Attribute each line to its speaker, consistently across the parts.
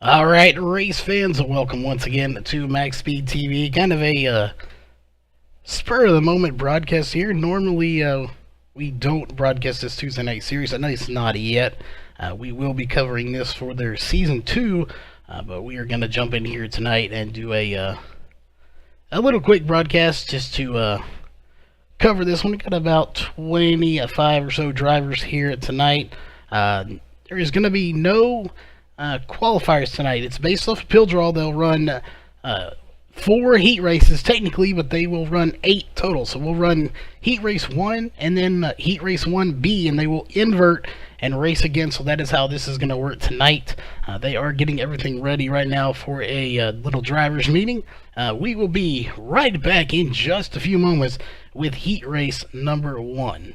Speaker 1: Alright, race fans, welcome once again to MaxSpeedTV. Kind of a spur of the moment broadcast here. Normally, we don't broadcast this Tuesday night series. I know it's not yet. We will be covering this for their season 2, but we are going to jump in here tonight and do a little quick broadcast just to cover this one. We got about 25 or so drivers here tonight. There is going to be no qualifiers tonight. It's based off a pill draw. They'll run 4 heat races technically, but they will run 8 total. So we'll run heat race 1 and then heat race 1B, and they will invert and race again. So that is how this is going to work tonight. They are getting everything ready right now for a little drivers meeting. We will be right back in just a few moments with heat race number 1.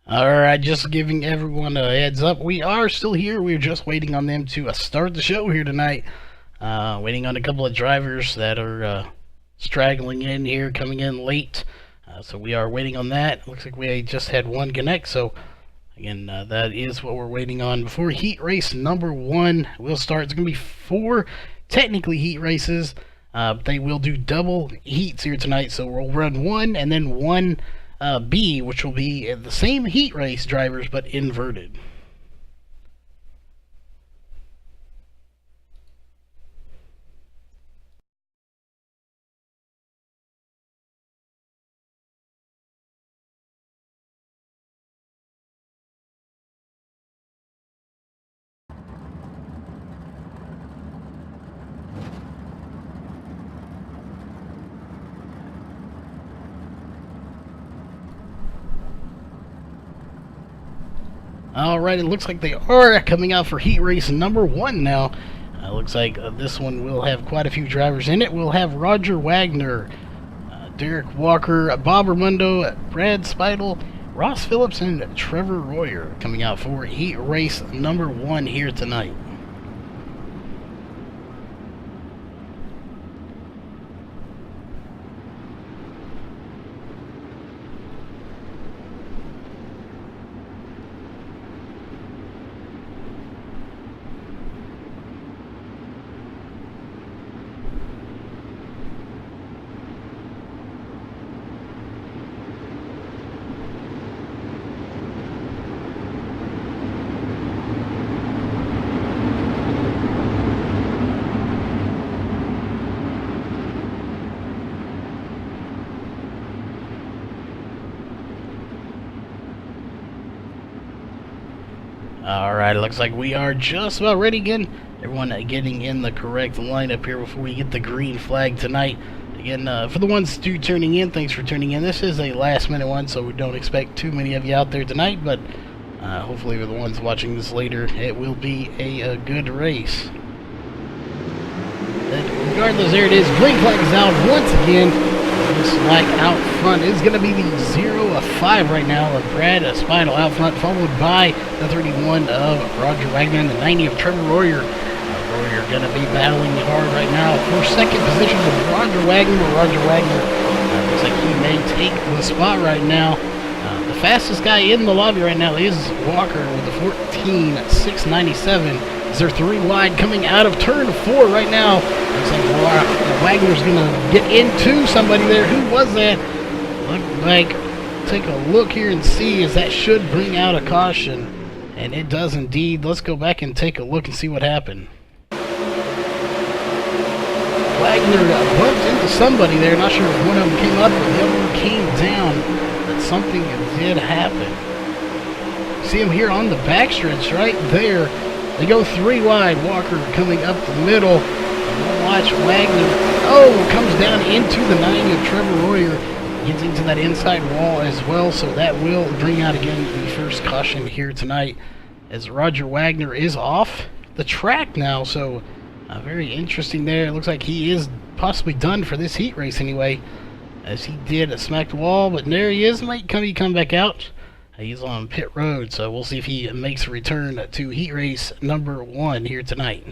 Speaker 1: Alright, just giving everyone a heads up. We are still here. We're just waiting on them to start the show here tonight. Waiting on a couple of drivers that are straggling in here, coming in late. So we are waiting on that. Looks like we just had one connect. So again, that is what we're waiting on before heat race number 1 will start. It's going to be 4 technically heat races. They will do double heats here tonight. So we'll run 1 and then 1 B, which will be the same heat race drivers but inverted. Alright, it looks like they are coming out for heat race number 1 now. Looks like this one will have quite a few drivers in it. We'll have Roger Wagner, Derek Walker, Bob Ramundo, Brad Speidel, Ross Phillips and Trevor Royer coming out for heat race number 1 here tonight. Alright, it looks like we are just about ready again. Everyone getting in the correct lineup here before we get the green flag tonight. Again, for the ones who turning in, thanks for tuning in. This is a last minute one, so we don't expect too many of you out there tonight, but hopefully for the ones watching this later, it will be a good race. And regardless, there it is. Green flag is out once again. Looks like out front is going to be the 0 of 5 right now of Brad Spidle out front, followed by the 31 of Roger Wagner and the 90 of Trevor Royer. Royer going to be battling hard right now for second position with Roger Wagner. Roger Wagner looks like he may take the spot right now. The fastest guy in the lobby right now is Walker with the 14.697. Is there 3 wide coming out of turn 4 right now? Looks like Wagner's going to get into somebody there. Who was that? Look like, take a look here and see, as that should bring out a caution. And it does indeed. Let's go back and take a look and see what happened. Wagner bumped into somebody there. Not sure if one of them came up or the other one came down. But something did happen. See him here on the backstretch right there. They go 3 wide. Walker coming up the middle. We'll watch Wagner. Oh, comes down into the 90 of Trevor Royer. Gets into that inside wall as well. So that will bring out again the first caution here tonight, as Roger Wagner is off the track now. So very interesting there. It looks like he is possibly done for this heat race anyway, as he did smack the wall. But there he is. Might come back out. He's on pit road, so we'll see if he makes a return to heat race number 1 here tonight.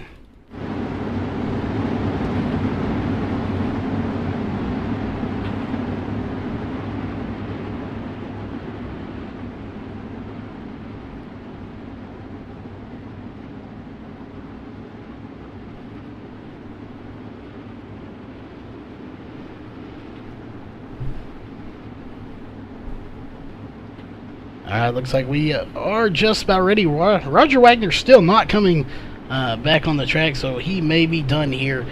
Speaker 1: Looks like we are just about ready. Roger Wagner's still not coming back on the track, so he may be done here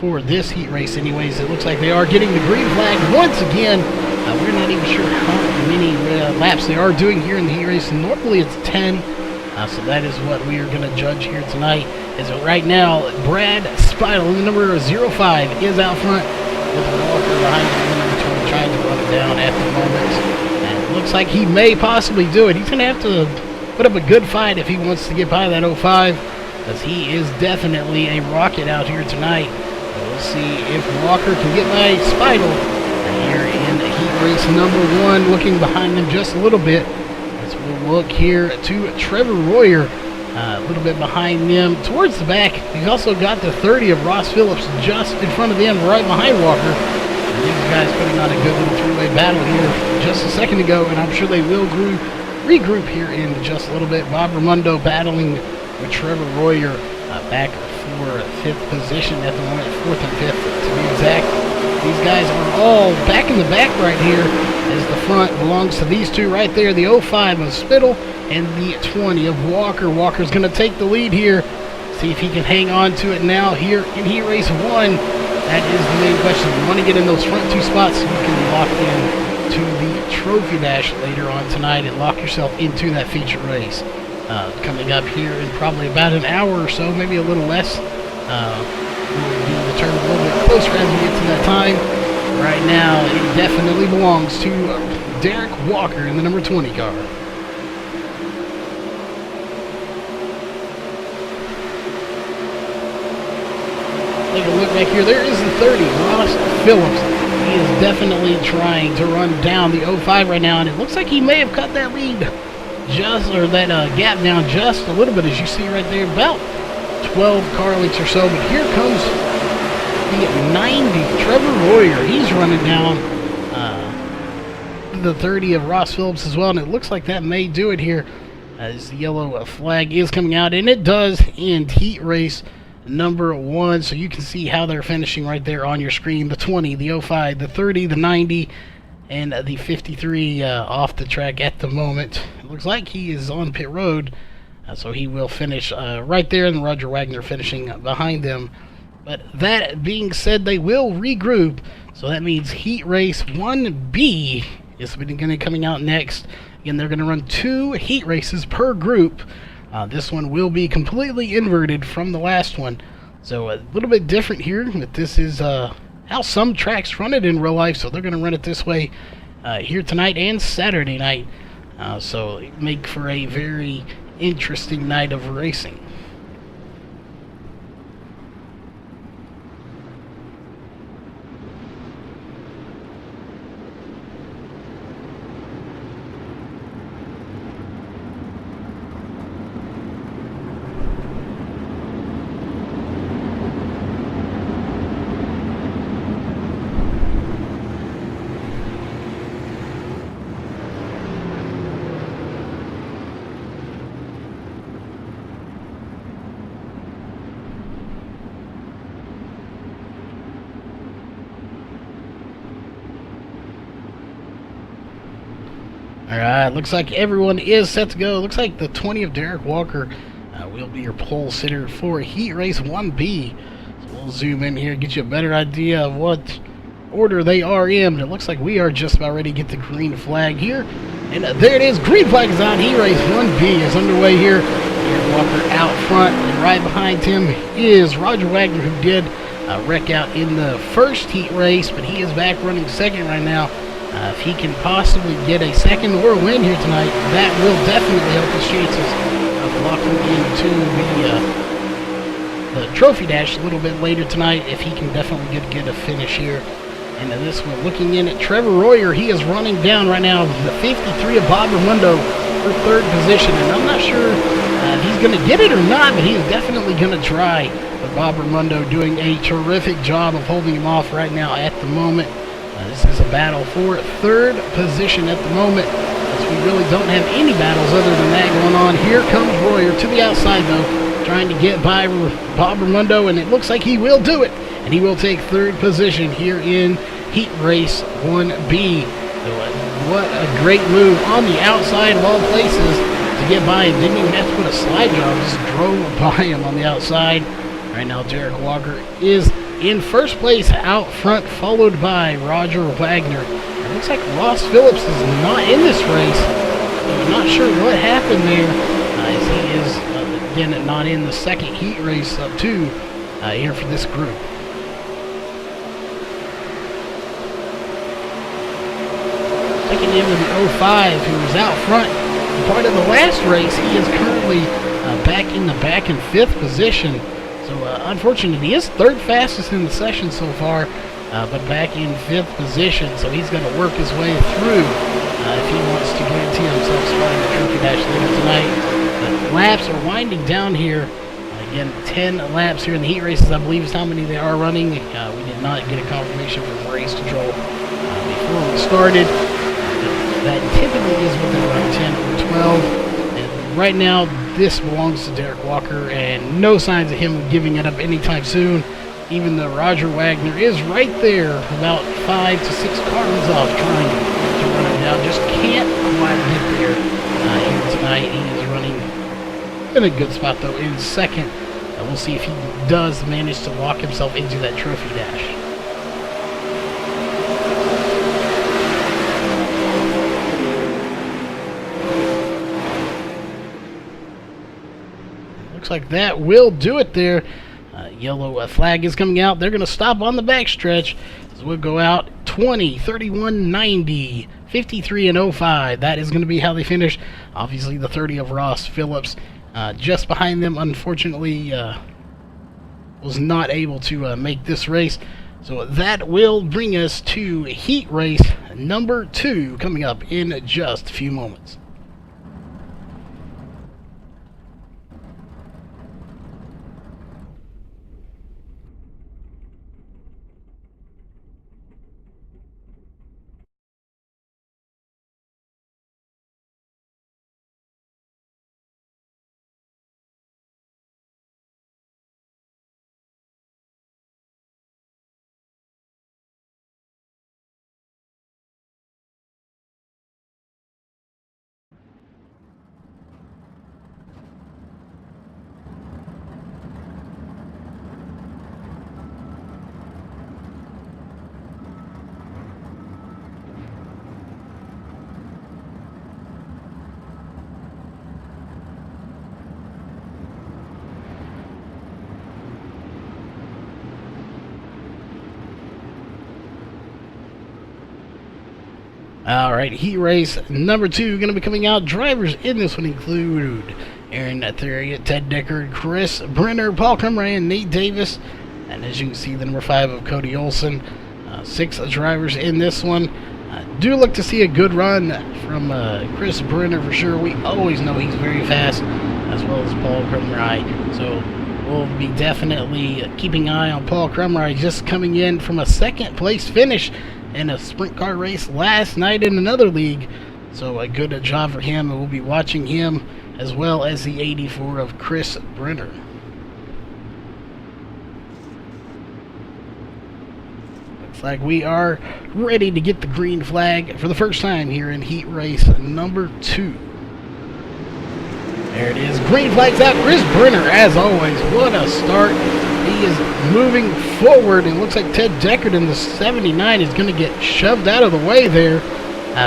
Speaker 1: for this heat race anyways. It looks like they are getting the green flag once again. We're not even sure how many laps they are doing here in the heat race. Normally it's 10, so that is what we are going to judge here tonight. As right now, Brad Spidle, the number 05, is out front with Walker behind him, number 20, trying to run it down at the moment. Looks like he may possibly do it. He's going to have to put up a good fight if he wants to get by that 05, as he is definitely a rocket out here tonight. We'll see if Walker can get by Spidle here in heat race number 1. Looking behind him just a little bit, as we'll look here to Trevor Royer, a little bit behind them towards the back. He's also got the 30 of Ross Phillips just in front of them, right behind Walker. These guys putting on a good little 3-way battle here just a second ago, and I'm sure they will regroup here in just a little bit. Bob Raimondo battling with Trevor Royer back for 5th position at the moment, 4th and 5th to be exact. These guys are all back in the back right here, as the front belongs to these two right there, the 05 of Spittle and the 20 of Walker. Walker's going to take the lead here. See if he can hang on to it now here in heat race 1. That is the main question. You want to get in those front 2 spots so you can lock in to the trophy dash later on tonight and lock yourself into that feature race. Coming up here in probably about an hour or so, maybe a little less. We'll do the turn a little bit closer as we get to that time. Right now, it definitely belongs to Derek Walker in the number 20 car. Take a look back here. There is the 30, Ross Phillips. He is definitely trying to run down the 05 right now, and it looks like he may have cut that lead that gap down just a little bit, as you see right there, about 12 car lengths or so. But here comes the 90, Trevor Royer. He's running down the 30 of Ross Phillips as well, and it looks like that may do it here as the yellow flag is coming out, and it does end heat race number 1. So you can see how they're finishing right there on your screen: the 20, the 05, the 30, the 90, and the 53 off the track at the moment. It looks like he is on pit road, so he will finish right there, and Roger Wagner finishing behind them. But that being said, they will regroup, so that means heat race 1B is going to be coming out next. Again, they're going to run 2 heat races per group. This one will be completely inverted from the last one, so a little bit different here, but this is how some tracks run it in real life, so they're going to run it this way here tonight and Saturday night, so make for a very interesting night of racing. Alright, looks like everyone is set to go. Looks like the 20 of Derek Walker will be your pole sitter for Heat Race 1B. So we'll zoom in here, get you a better idea of what order they are in. But it looks like we are just about ready to get the green flag here. And there it is, green flag is on. Heat Race 1B is underway here. Derek Walker out front, and right behind him is Roger Wagner, who did wreck out in the first heat race, but he is back running second right now. If he can possibly get a second or a win here tonight, that will definitely help his chances of locking into the trophy dash a little bit later tonight, if he can definitely get a finish here. And this one, looking in at Trevor Royer, he is running down right now the 53 of Bob Ramundo for third position, and I'm not sure if he's going to get it or not, but he is definitely going to try. But Bob Ramundo doing a terrific job of holding him off right now at the moment. This is a battle for third position at the moment, as we really don't have any battles other than that going on. Here comes Royer to the outside, though, trying to get by Bob Ramundo, and it looks like he will do it, and he will take third position here in Heat Race 1B. So, what a great move on the outside of all places to get by him. Didn't even have to put a slide job, just drove by him on the outside. Right now, Derek Walker is in first place out front, followed by Roger Wagner. It looks like Ross Phillips is not in this race. I'm not sure what happened there, as he is, again, not in the second heat race of 2 here for this group. Taking in with the 05, who was out front part of the last race. He is currently back in the back in 5th position. So, unfortunately, he is third fastest in the session so far, but back in 5th position. So he's going to work his way through if he wants to guarantee himself spot in the trophy dash later tonight. The laps are winding down here. Again, 10 laps here in the heat races, I believe, is how many they are running. We did not get a confirmation from race control before we started. That typically is within around 10 or 12. And right now, this belongs to Derek Walker, and no signs of him giving it up anytime soon. Even though Roger Wagner is right there, about 5 to 6 cars off, trying to run him down. Just can't quite get there here tonight. He is running in a good spot, though, in second. We'll see if he does manage to lock himself into that trophy dash. Looks like that will do it there. Yellow flag is coming out. They're going to stop on the backstretch. So we'll go out 20, 31, 90, 53, and 05. That is going to be how they finish. Obviously, the 30 of Ross Phillips just behind them, unfortunately, was not able to make this race. So that will bring us to heat race number 2 coming up in just a few moments. Alright, heat race number 2 going to be coming out. Drivers in this one include Aaron Theriot, Ted Deckard, Chris Brenner, Paul Crumray, and Nate Davis. And as you can see, the number 5 of Cody Olson. 6 drivers in this one. Do look to see a good run from Chris Brenner for sure. We always know he's very fast, as well as Paul Crumray. So we'll be definitely keeping an eye on Paul Crumray, just coming in from a 2nd place finish in a sprint car race last night in another league. So a good job for him, and we'll be watching him as well as the 84 of Chris Brenner. Looks like we are ready to get the green flag for the first time here in heat race number 2. There it is. Green flag's out. Chris Brenner, as always. What a start. He is moving forward, and looks like Ted Deckard in the 79 is going to get shoved out of the way there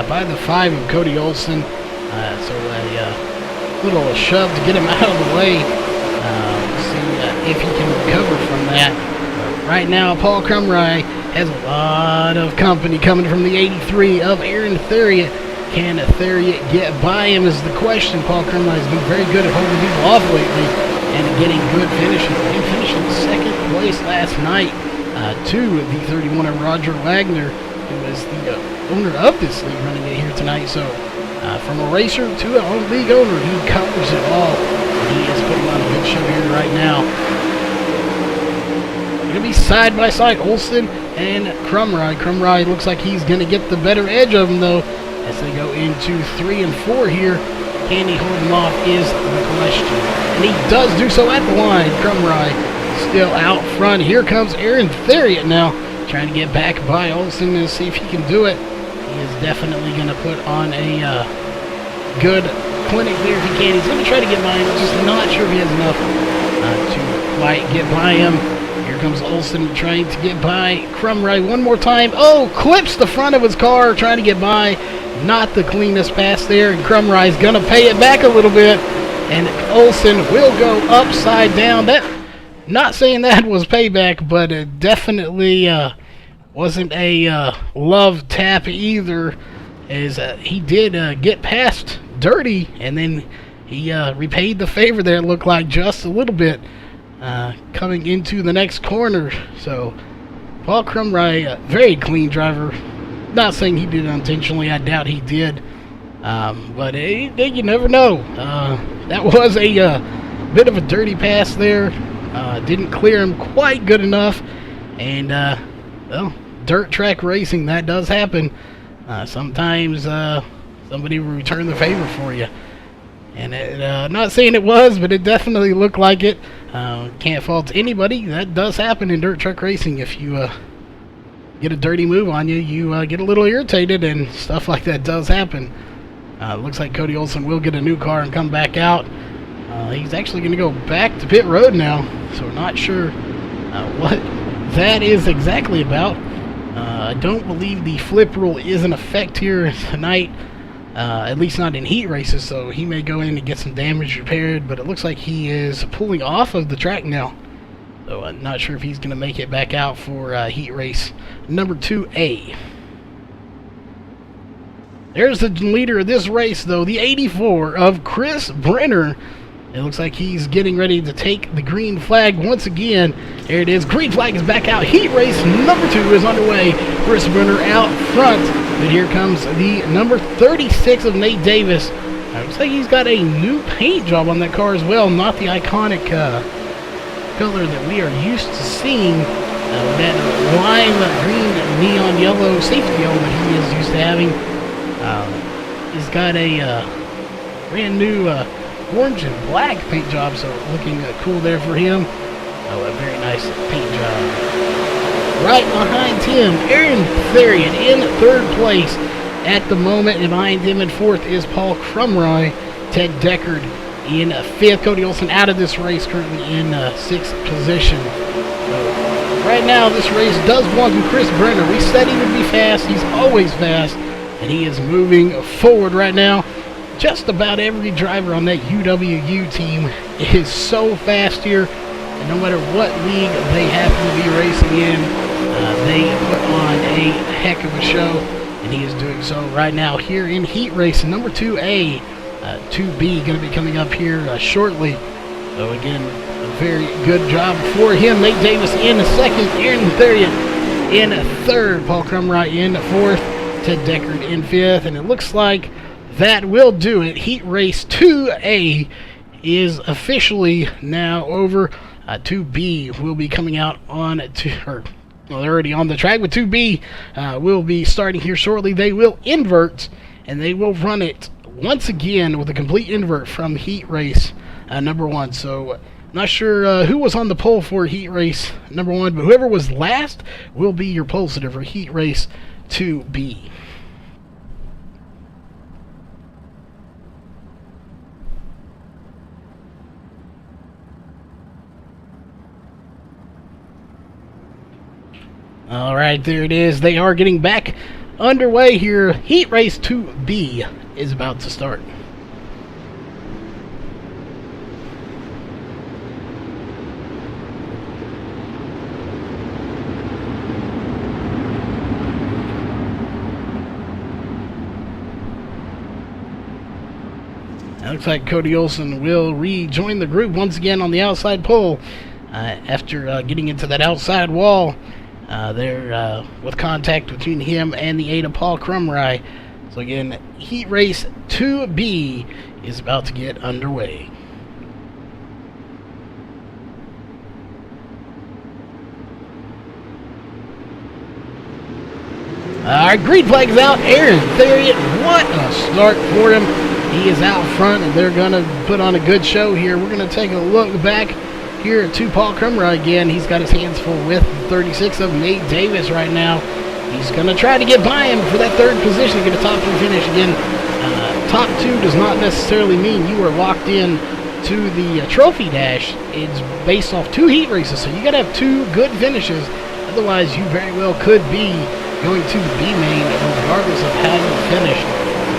Speaker 1: by the 5 of Cody Olson. So a little shove to get him out of the way. See if he can recover from that. Right now, Paul Crumray has a lot of company coming from the 83 of Aaron Theriot. Can Theriot get by him is the question. Paul Crumray has been very good at holding people off lately and getting good finishes. He finished in 2nd place last night to the 31 of Roger Wagner, who is the owner of this league, running it here tonight. So from a racer to a league owner, he covers it all. He is putting on a good show here right now. Going to be side by side, Olson and Crumray. Crumray looks like he's going to get the better edge of him, though, as they go into 3 and 4 here. Can he hold him off is the question. And he does do so at the line. Crumray still out front. Here comes Aaron Theriot now, trying to get back by Olson and see if he can do it. He is definitely going to put on a good clinic there if he can. He's going to try to get by him. Just not sure if he has enough to quite get by him. Here comes Olson trying to get by Crumray one more time. Oh, clips the front of his car trying to get by. Not the cleanest pass there, and Crumray's going to pay it back a little bit, and Olson will go upside down. That, not saying that was payback, but it definitely wasn't a love tap either, as he did get past Dirty, and then he repaid the favor there, it looked like, just a little bit, coming into the next corner. So Paul Crumray, very clean driver. Not saying he did it intentionally, I doubt he did, but you never know. That was a bit of a dirty pass there. Didn't clear him quite good enough, and well, dirt track racing, that does happen. Sometimes somebody will return the favor for you, and not saying it was, but it definitely looked like it. Can't fault anybody. That does happen in dirt truck racing. If you get a dirty move on you, you get a little irritated, and stuff like that does happen. Looks like Cody Olson will get a new car and come back out. He's actually going to go back to pit road now, so not sure what that is exactly about. I don't believe the flip rule is in effect here tonight, at least not in heat races, so he may go in and get some damage repaired, but it looks like he is pulling off of the track now. So I'm not sure if he's going to make it back out for heat race number 2A. There's the leader of this race, though, the 84 of Chris Brenner. It looks like he's getting ready to take the green flag once again. There it is. Green flag is back out. Heat race number 2 is underway. Chris Brenner out front. But here comes the number 36 of Nate Davis. Looks like he's got a new paint job on that car as well. Not the iconic color that we are used to seeing. That lime green neon yellow safety yellow that he is used to having. He's got a brand new orange and black paint job, so looking cool there for him. A very nice paint job. Right behind him, Aaron Theriot in 3rd place at the moment, and behind him in 4th is Paul Crumroy. Ted Deckard in 5th. Cody Olson out of this race, currently in 6th position. So right now, this race does belong to Chris Brenner. We said he would be fast. He's always fast, and he is moving forward right now. Just about every driver on that UWU team is so fast here, and no matter what league they happen to be racing in, they put on a heck of a show, and he is doing so right now here in heat race number 2A. 2B going to be coming up here shortly. So again, a very good job for him. Nate Davis in 2nd, Aaron Theriot in 3rd, Paul Crumroy in 4th, Ted Deckard in 5th, and it looks like that will do it. Heat race 2A is officially now over. 2B will be coming out on they're already on the track, but 2B will be starting here shortly. They will invert, and they will run it once again with a complete invert from heat race number 1. So not sure who was on the pole for heat race number 1, but whoever was last will be your pole sitter for heat race 2B. All right, there it is. They are getting back underway here. Heat race 2B is about to start. It looks like Cody Olson will rejoin the group once again on the outside pole after getting into that outside wall. There with contact between him and the 8 of Paul Crumroy. So again, heat race 2B is about to get underway. Alright, green flag's out. Aaron Theriot, what a start for him. He is out front, and they're going to put on a good show here. We're going to take a look back here to Paul Crumroy again. He's got his hands full with 36 of Nate Davis right now. He's going to try to get by him for that 3rd position to get a top 3 finish. Again, top 2 does not necessarily mean you are locked in to the trophy dash. It's based off 2 heat races, so you got to have 2 good finishes. Otherwise, you very well could be going to the B main regardless of how you finish.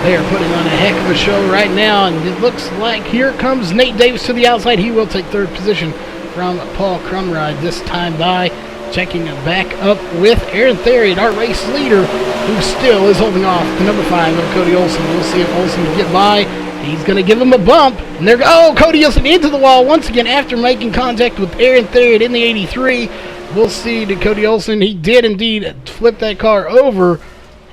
Speaker 1: They are putting on a heck of a show right now, and it looks like here comes Nate Davis to the outside. He will take 3rd position from Paul Crumroy this time by. Checking back up with Aaron Theriot, our race leader, who still is holding off the number 5 of Cody Olson. We'll see if Olson can get by. He's going to give him a bump. And there, Cody Olson into the wall once again after making contact with Aaron Theriot in the 83. We'll see to Cody Olson. He did indeed flip that car over.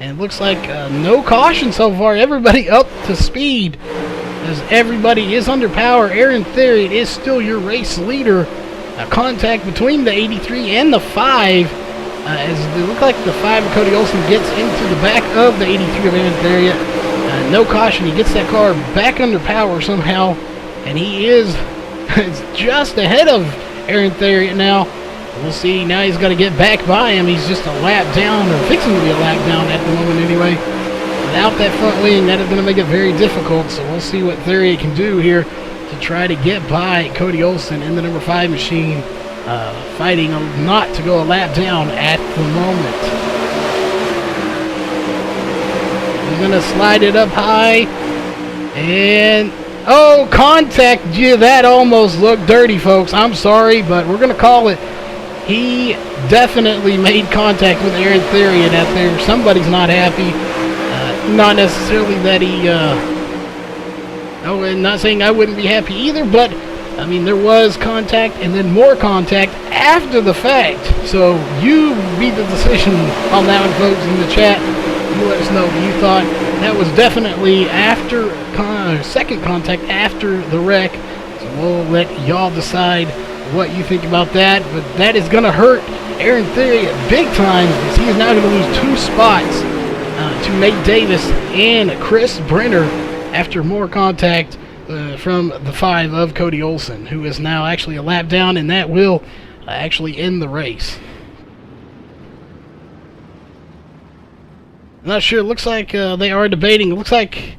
Speaker 1: And it looks like no caution so far. Everybody up to speed as everybody is under power. Aaron Theriot is still your race leader. Contact between the 83 and the 5 as it looked like the 5 of Cody Olson gets into the back of the 83 of Aaron Theriot. No caution. He gets that car back under power somehow, and he is just ahead of Aaron Theriot now. We'll see. Now he's got to get back by him. He's just a lap down, or fixing to be a lap down at the moment anyway. Without that front wing, that is going to make it very difficult, so we'll see what Theriot can do here to try to get by Cody Olson in the number 5 machine, fighting not to go a lap down at the moment. He's going to slide it up high, and contact. Yeah, that almost looked dirty, folks. I'm sorry, but we're going to call it. He definitely made contact with Aaron Theriot out there. Somebody's not happy. Not necessarily that he Oh, and not saying I wouldn't be happy either, but I mean, there was contact and then more contact after the fact. So you made the decision on that one, folks, in the chat. You let us know what you thought. That was definitely after second contact after the wreck. So we'll let y'all decide what you think about that. But that is going to hurt Aaron Theory big time, because he is now going to lose 2 spots to Nate Davis and Chris Brenner after more contact from the 5 of Cody Olsen, who is now actually a lap down, and that will actually end the race. I'm not sure. It looks like they are debating. It looks like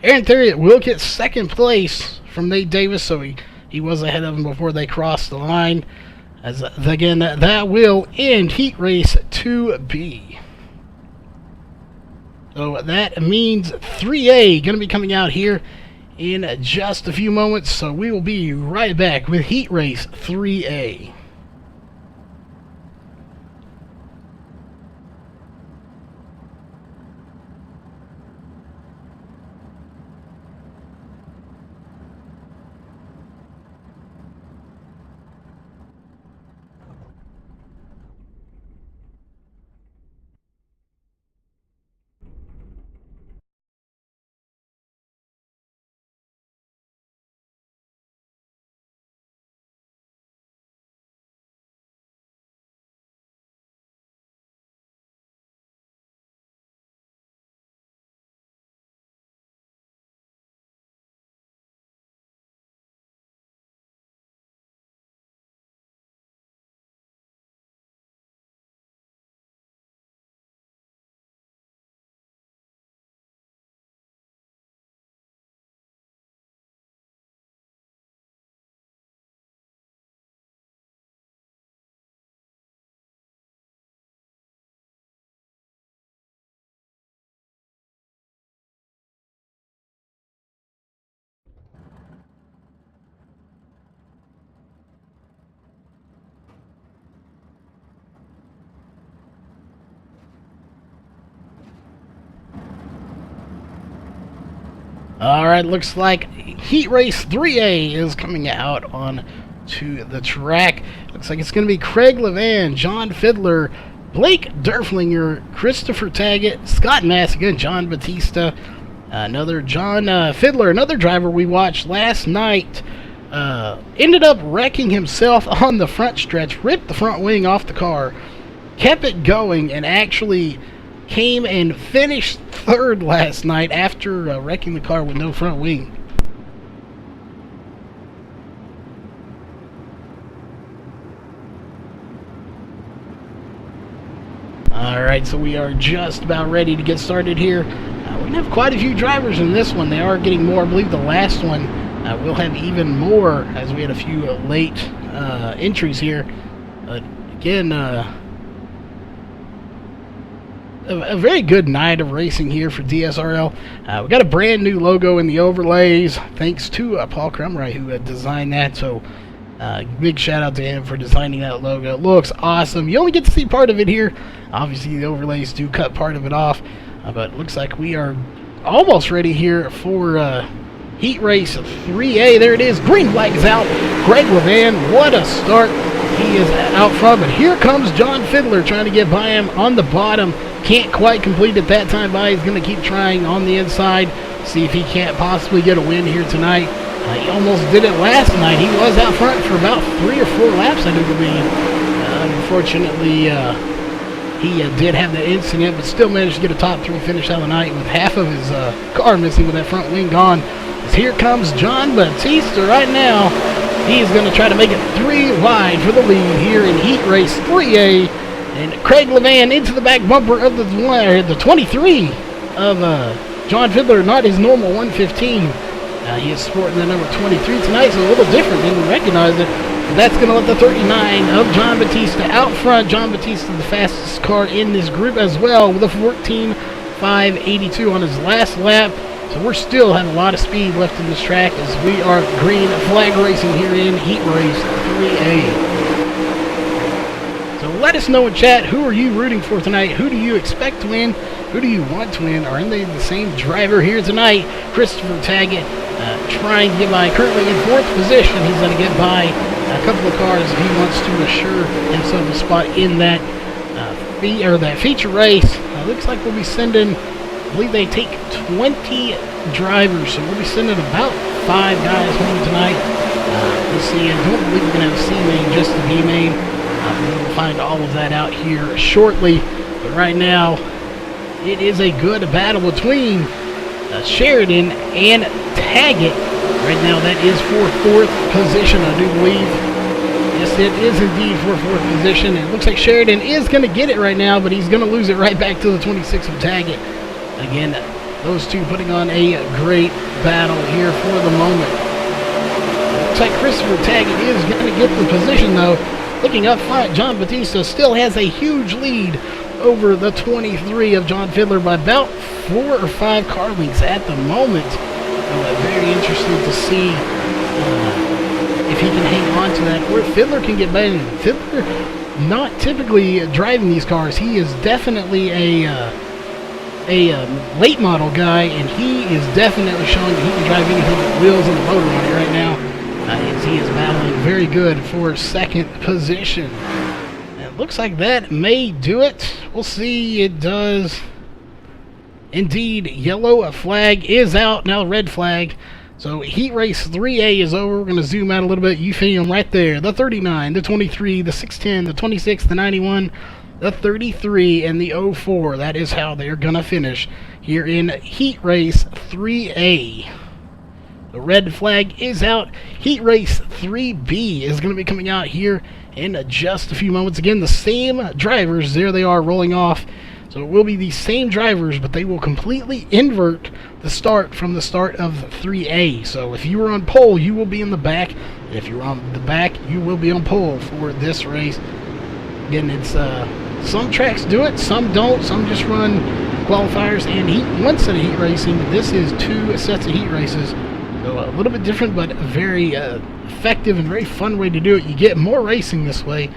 Speaker 1: Aaron Theory will get second place from Nate Davis, so he was ahead of him before they crossed the line. As again, that will end heat race 2B. So that means 3A going to be coming out here in just a few moments. So we will be right back with heat race 3A. Alright, looks like heat race 3A is coming out on to the track. Looks like it's going to be Craig Levan, John Fiddler, Blake Derflinger, Christopher Taggett, Scott Massigan, John Batista, another John Fiddler, another driver we watched last night, ended up wrecking himself on the front stretch, ripped the front wing off the car, kept it going, and actually came and finished third last night after wrecking the car with no front wing. Alright, so we are just about ready to get started here. We're going to have quite a few drivers in this one. They are getting more. I believe the last one will have even more, as we had a few late entries here. Again, a very good night of racing here for DSRL. We got a brand new logo in the overlays, thanks to Paul Crumright, who designed that. So big shout out to him for designing that logo. It looks awesome. You only get to see part of it here. Obviously the overlays do cut part of it off, but it looks like we are almost ready here for heat race 3A. There it is. Green flag is out. Greg Levan, what a start. He is out front, but here comes John Fiddler trying to get by him on the bottom. Can't quite complete it that time by. He's going to keep trying on the inside, see if he can't possibly get a win here tonight. He almost did it last night. He was out front for about 3 or 4 laps, I do believe. Unfortunately, he did have that incident, but still managed to get a top 3 finish out of the night with half of his car missing with that front wing gone. As here comes John Batista right now. He's going to try to make it 3 wide for the lead here in heat race 3A. And Craig Levan into the back bumper of the 23 of John Fiddler, not his normal 115. He is sporting the number 23 tonight, so a little different. Didn't recognize it. But that's going to let the 39 of John Batista out front. John Batista, the fastest car in this group as well, with a 14.582 on his last lap. So we're still having a lot of speed left in this track as we are green flag racing here in heat race 3A. So let us know in chat, who are you rooting for tonight? Who do you expect to win? Who do you want to win? Are they the same driver here tonight? Christopher Taggett trying to get by, currently in 4th position. He's going to get by a couple of cars if he wants to assure himself a spot in that that feature race. Looks like we'll be sending, I believe they take 20 drivers, so we'll be sending about 5 guys home tonight. We'll see. I don't believe we're going to have C-Main, just the B-Main. We'll find all of that out here shortly. But right now, it is a good battle between Sheridan and Taggett. Right now, that is for 4th position, I do believe. Yes, it is indeed for 4th position. It looks like Sheridan is going to get it right now, but he's going to lose it right back to the 26 of Taggett. Again, those two putting on a great battle here for the moment. Looks like Christopher Taggett is going to get the position, though. Looking up front, John Batista still has a huge lead over the 23 of John Fiddler by about 4 or 5 car lengths at the moment. Very interesting to see if he can hang on to that, or Fiddler can get better. Fiddler not typically driving these cars. He is definitely a late model guy, and he is definitely showing that he can drive anything with wheels and a motor on it right now. As he is battling very good for 2nd position. It looks like that may do it. We'll see. It does. Indeed, yellow flag is out. Now red flag. So heat race 3A is over. We're going to zoom out a little bit. You see them right there. The 39, the 23, the 610, the 26, the 91, the 33, and the 04. That is how they're going to finish here in heat race 3A. The red flag is out. Heat race 3B is going to be coming out here in just a few moments. Again, the same drivers. There they are rolling off. So it will be the same drivers, but they will completely invert the start from the start of 3A. So if you were on pole, you will be in the back. And if you're on the back, you will be on pole for this race. Again, it's some tracks do it, some don't. Some just run qualifiers and one set of heat racing. This is 2 sets of heat races. So a little bit different, but a very effective and very fun way to do it. You get more racing this way.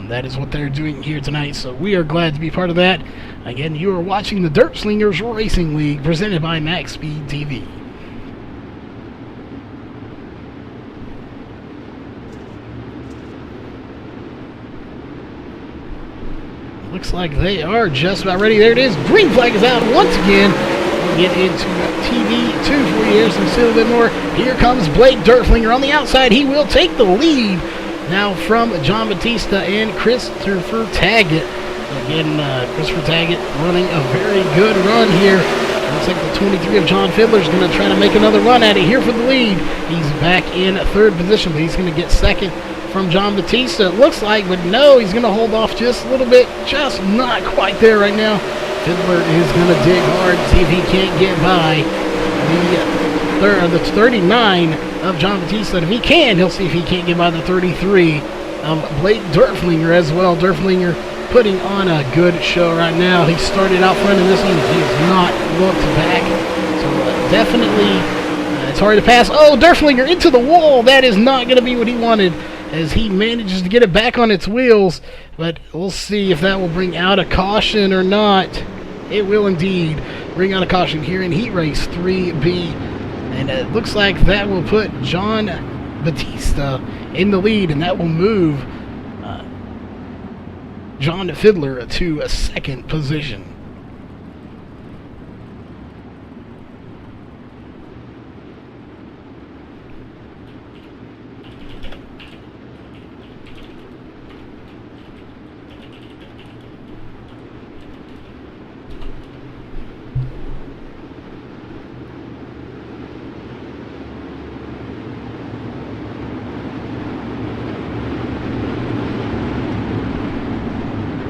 Speaker 1: That is what they're doing here tonight, so we are glad to be part of that. Again, you are watching the Dirt Slingers Racing League, presented by MaxSpeedTV. Looks like they are just about ready. There it is. Green flag is out once again. We'll get into TV2 for you here, see a little bit more. Here comes Blake Dirtflinger on the outside. He will take the lead now from John Batista and Christopher Taggett. Again, Christopher Taggett running a very good run here. Looks like the 23 of John Fiddler is going to try to make another run at it here for the lead. He's back in 3rd position, but he's going to get 2nd from John Batista, it looks like, but no, he's going to hold off just a little bit, just not quite there right now. Fiddler is going to dig hard, see if he can't get by the 39 of John Batista. And if he can, he'll see if he can't get by the 33 of Blake Dirtflinger as well. Dirtflinger putting on a good show right now. He started out front in this one. He has not looked back. So definitely, it's hard to pass. Oh, Dirtflinger into the wall. That is not going to be what he wanted, as he manages to get it back on its wheels. But we'll see if that will bring out a caution or not. It will indeed bring out a caution here in Heat Race 3B. And it looks like that will put John Batista in the lead, and that will move John Fiddler to a 2nd position.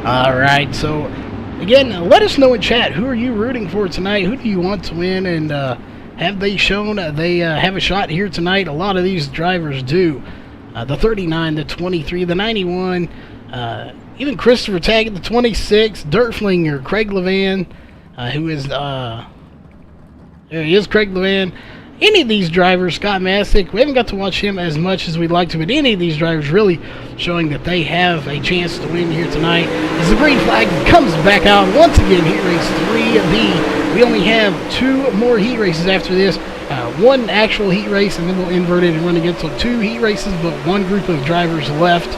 Speaker 1: Alright, so again, let us know in chat, who are you rooting for tonight? Who do you want to win? And have they shown they have a shot here tonight? A lot of these drivers do. The 39, the 23, the 91, even Christopher Taggett, the 26, Dirtflinger, Craig Levan, who is, there he is, Craig Levan. any of these drivers. Scott Masick, we haven't got to watch him as much as we'd like to, but any of these drivers really showing that they have a chance to win here tonight. As the green flag comes back out once again, heat race 3B. We only have 2 more heat races after this. 1 actual heat race, and then we'll invert it and run again. So 2 heat races, but 1 group of drivers left.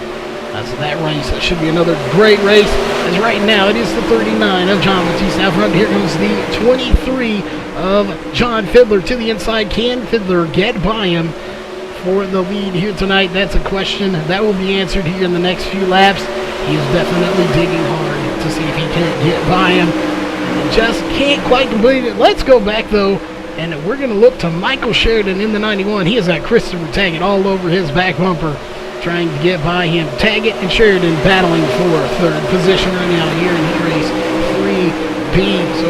Speaker 1: So that race should be another great race. As right now, it is the 39 of John Batista out front. Here comes the 23 of John Fiddler to the inside. Can Fiddler get by him for the lead here tonight? That's a question that will be answered here in the next few laps. He is definitely digging hard to see if he can't get by him. Just can't quite complete it. Let's go back, though, and we're going to look to Michael Sheridan in the 91. He has got Christopher Taggett all over his back bumper, trying to get by him. Taggett and Sheridan battling for 3rd position right now here in heat race 3B. So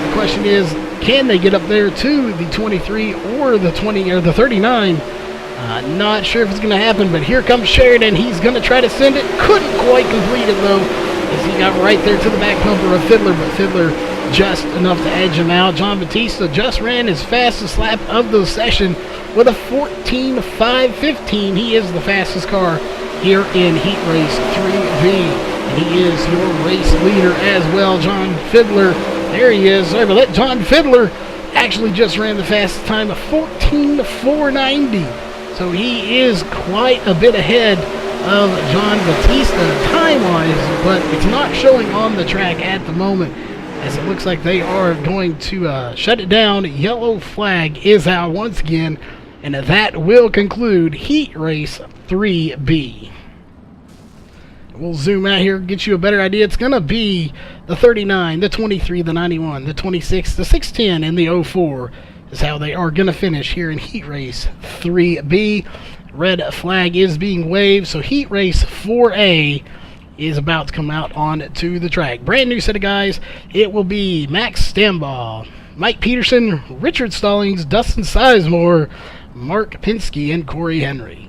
Speaker 1: the question is, can they get up there to the 23 or the 20 or the 39? Not sure if it's going to happen, but here comes Sheridan. He's going to try to send it. Couldn't quite complete it, though, as he got right there to the back bumper of Fiddler, but Fiddler just enough to edge him out. John Batista just ran his fastest lap of the session with a 14.515. He is the fastest car here in heat race 3B, and he is your race leader as well. John Fiddler, there he is. Sorry about that. John Fiddler actually just ran the fastest time of 14.490. So he is quite a bit ahead of John Batista time-wise, but it's not showing on the track at the moment, as it looks like they are going to shut it down. Yellow flag is out once again, and that will conclude heat race 3B. We'll zoom out here, get you a better idea. It's going to be the 39, the 23, the 91, the 26, the 610, and the 04 is how they are going to finish here in heat race 3B. Red flag is being waved, so heat race 4A is about to come out onto the track. Brand new set of guys. It will be Max Stambaugh, Mike Peterson, Richard Stallings, Dustin Sizemore, Mark Pinsky, and Corey Henry.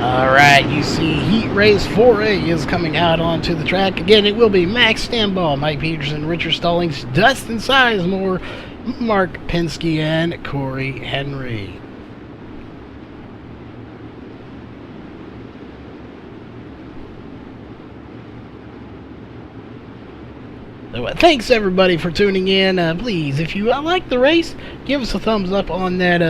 Speaker 1: Alright, you see Heat Race 4A is coming out onto the track. Again, it will be Max Stambaugh, Mike Peterson, Richard Stallings, Dustin Sizemore, Mark Pinsky, and Corey Henry. So, thanks everybody for tuning in. Please, if you like the race, give us a thumbs up on that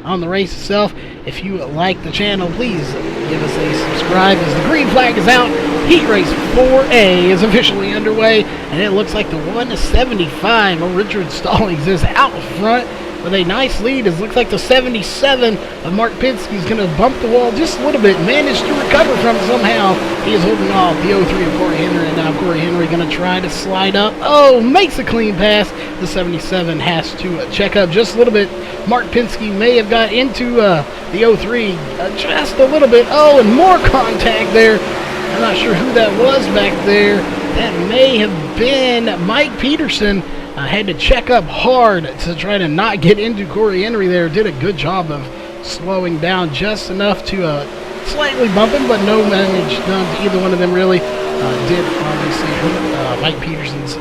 Speaker 1: on the race itself. If you like the channel, please give us a subscribe as the green flag is out. Heat Race 4A is officially underway, and it looks like the 175 of Richard Stallings is out front with a nice lead. It looks like the 77 of Mark Penske is going to bump the wall just a little bit. Managed to recover from it somehow. He is holding off the 03 of Corey Henry, and now Corey Henry going to try to slide up. Oh, makes a clean pass. The 77 has to check up just a little bit. Mark Penske may have got into the 03 just a little bit. Oh, and more contact there. I'm not sure who that was back there. That may have been Mike Peterson. Had to check up hard to try to not get into Corey Henry there. Did a good job of slowing down just enough to slightly bump him, but no damage done to either one of them really. Did obviously hurt Mike Peterson's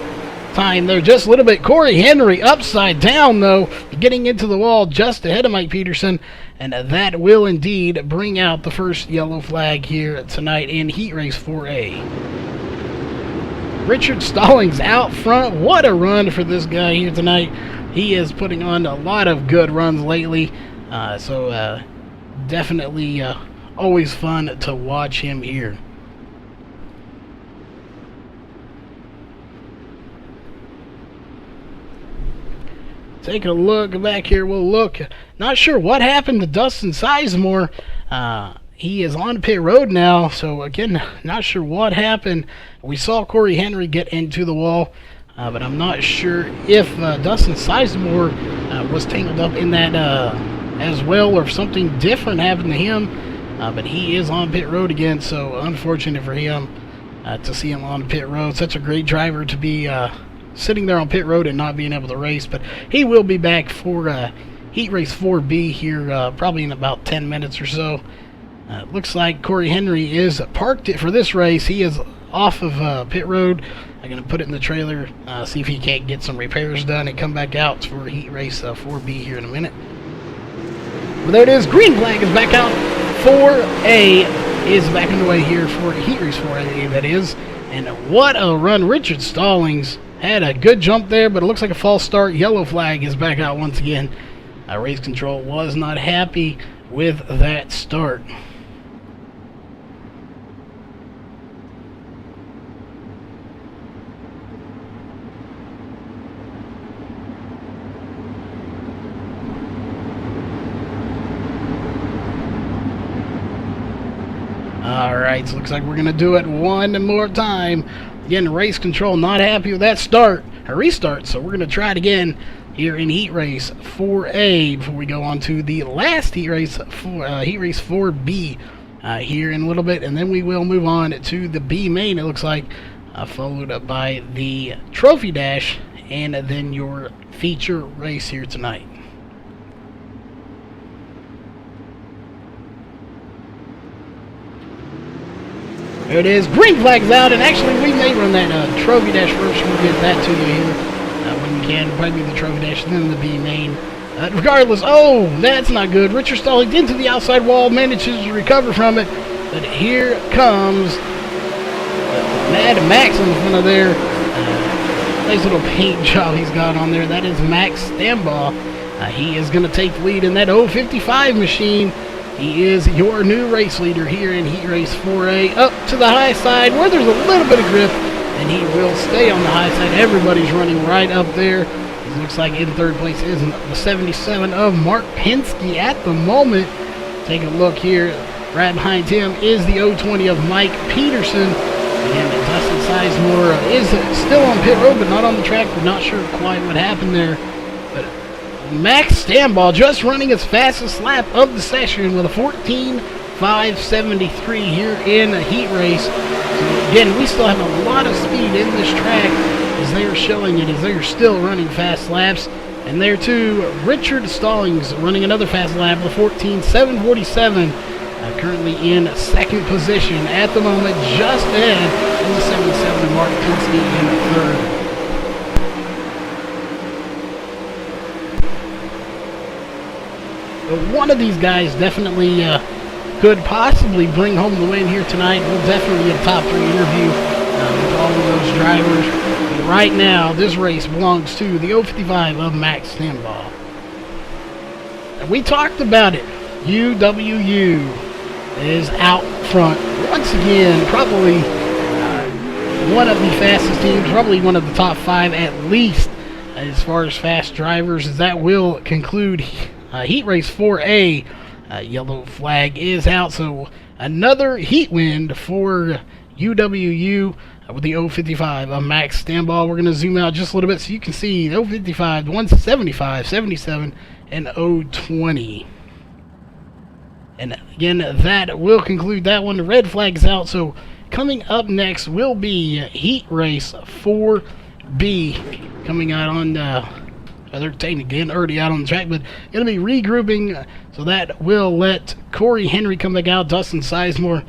Speaker 1: time there just a little bit. Corey Henry upside down though, getting into the wall just ahead of Mike Peterson, and that will indeed bring out the first yellow flag here tonight in Heat Race 4A. Richard Stallings out front. What a run for this guy here tonight. He is putting on a lot of good runs lately, so definitely always fun to watch him here. Take a look back here. We'll look. Not sure what happened to Dustin Sizemore. He is on pit road now, so again, not sure what happened. We saw Corey Henry get into the wall, but I'm not sure if Dustin Sizemore was tangled up in that as well, or if something different happened to him. But he is on pit road again, so unfortunate for him to see him on pit road. Such a great driver to be sitting there on pit road and not being able to race, but he will be back for Heat Race 4B here probably in about 10 minutes or so. Looks like Corey Henry is parked it for this race. He is off of pit road. I'm going to put it in the trailer, see if he can't get some repairs done and come back out for Heat Race 4B here in a minute. Well, there it is. Green flag is back out. 4A is back underway here for Heat Race 4A, that is. And what a run. Richard Stallings had a good jump there, but it looks like a false start. Yellow flag is back out once again. Race control was not happy with that start. Alright, so looks like we're going to do it one more time. Again, race control not happy with that start, a restart, so we're going to try it again here in Heat Race 4A before we go on to the last Heat Race, Heat Race 4B here in a little bit, and then we will move on to the B main, it looks like, followed up by the Trophy Dash, and then your feature race here tonight. There it is. Green flag's out, and actually we may run that Trophy Dash first. We'll get that to you here when we can. Probably the Trophy Dash, and then the B main. Regardless, oh, that's not good. Richard Stallings into the outside wall, manages to recover from it, but here comes Mad Max in front of there. Nice little paint job he's got on there. That is Max Stambaugh. He is going to take the lead in that 055 machine. He is your new race leader here in Heat Race 4A. Up to the high side where there's a little bit of grip, and he will stay on the high side. Everybody's running right up there. It looks like in third place is the 77 of Mark Penske at the moment. Take a look here. Right behind him is the 020 of Mike Peterson. And Dustin Sizemore is still on pit road, but not on the track. We're not sure quite what happened there. But Max Stambaugh just running his fastest lap of the session with a 14.573 here in a heat race. So again, we still have a lot of speed in this track as they are showing it, as they are still running fast laps. And there too, Richard Stallings running another fast lap with a 14.747. Currently in second position at the moment, just ahead of the 77 Mark Penske in third. But one of these guys definitely could possibly bring home the win here tonight. We'll definitely get a top 3 interview with all of those drivers. But right now, this race belongs to the 055 of Max Stambaugh. And we talked about it. UWU is out front once again, probably one of the fastest teams, probably one of the top 5 at least as far as fast drivers. That will conclude Heat Race 4A. Yellow flag is out, so another heat win for UWU with the 055 Max Standball. We're going to zoom out just a little bit so you can see the 055, the 175, 77, and 020. And again, that will conclude that one. The red flag is out, so coming up next will be Heat Race 4B coming out on they're technically already out on the track, but going to be regrouping, so that will let Corey Henry come back out. Dustin Sizemore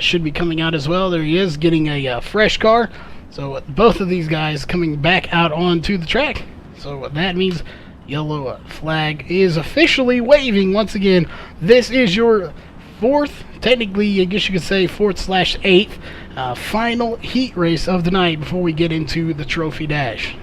Speaker 1: should be coming out as well. There he is, getting a fresh car. So both of these guys coming back out onto the track. So that means yellow flag is officially waving once again. This is your fourth, technically I guess you could say fourth/eighth final heat race of the night before we get into the trophy dash.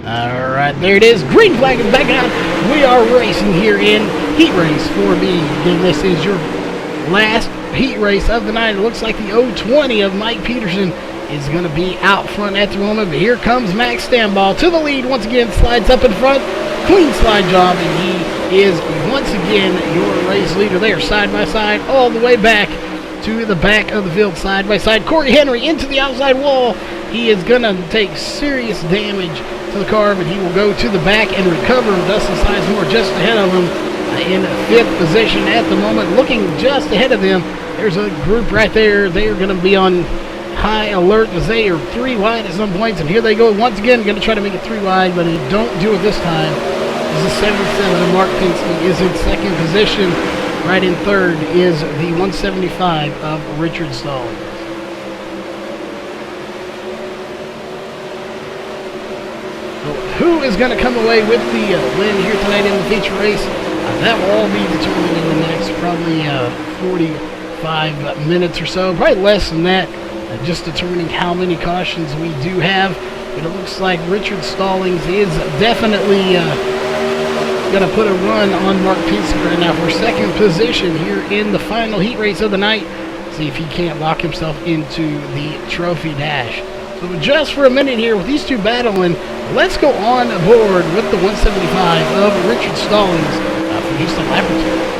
Speaker 1: Alright, there it is. Green flag is back out. We are racing here in Heat Race 4B. Again, this is your last heat race of the night. It looks like the 020 of Mike Peterson is going to be out front at the moment. But here comes Max Standball to the lead once again. Slides up in front. Clean slide job. And he is once again your race leader. They are side by side all the way back to the back of the field, side by side. Corey Henry into the outside wall. He is going to take serious damage to the car, but he will go to the back and recover. Dustin Sizemore just ahead of him in fifth position at the moment, looking just ahead of them. There's a group right there. They are going to be on high alert as they are 3 wide at some points, and here they go once again, going to try to make it 3 wide, but they don't do it this time. This is 77, and Mark Pinsky is in second position. Right in third is the 175 of Richard Stallings. So who is going to come away with the win here tonight in the feature race? That will all be determined in the next probably 45 minutes or so. Probably less than that, just determining how many cautions we do have. But it looks like Richard Stallings is definitely going to put a run on Mark Pinsky right now for second position here in the final heat race of the night. See if he can't lock himself into the trophy dash. So just for a minute here with these two battling, let's go on board with the 175 of Richard Stallings from Houston Laboratory.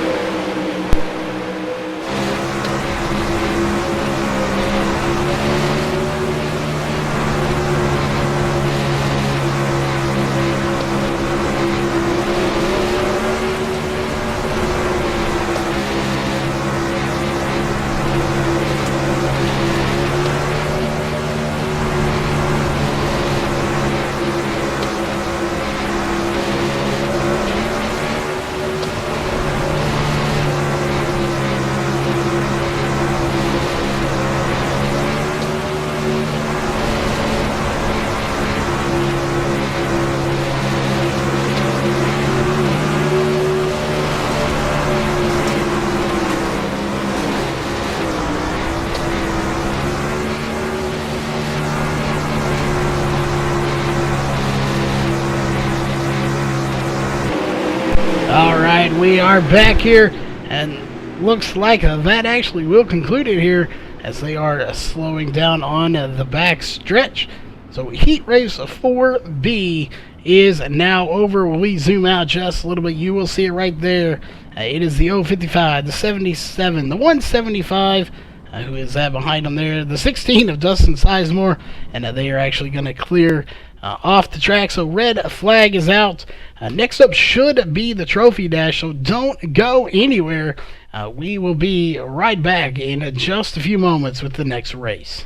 Speaker 1: Alright, we are back here, and looks like that actually will conclude it here as they are slowing down on the back stretch. So Heat Race 4B is now over. When we zoom out just a little bit, you will see it right there. It is the 055, the 77, the 175, who is that behind them there, the 16 of Dustin Sizemore, and they are actually going to clear off the track. So red flag is out. Next up should be the trophy dash, so don't go anywhere. We will be right back in just a few moments with the next race.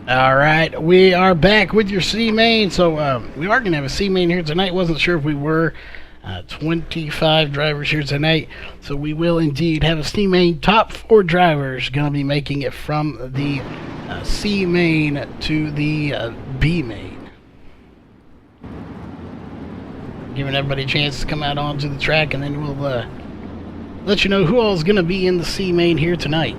Speaker 1: All right, we are back with your C main. So we are going to have a C main here tonight. Wasn't sure if we were. 25 drivers here tonight. So we will indeed have a C main. Top 4 drivers going to be making it from the C main to the B main. Giving everybody a chance to come out onto the track, and then we'll let you know who all is going to be in the C main here tonight.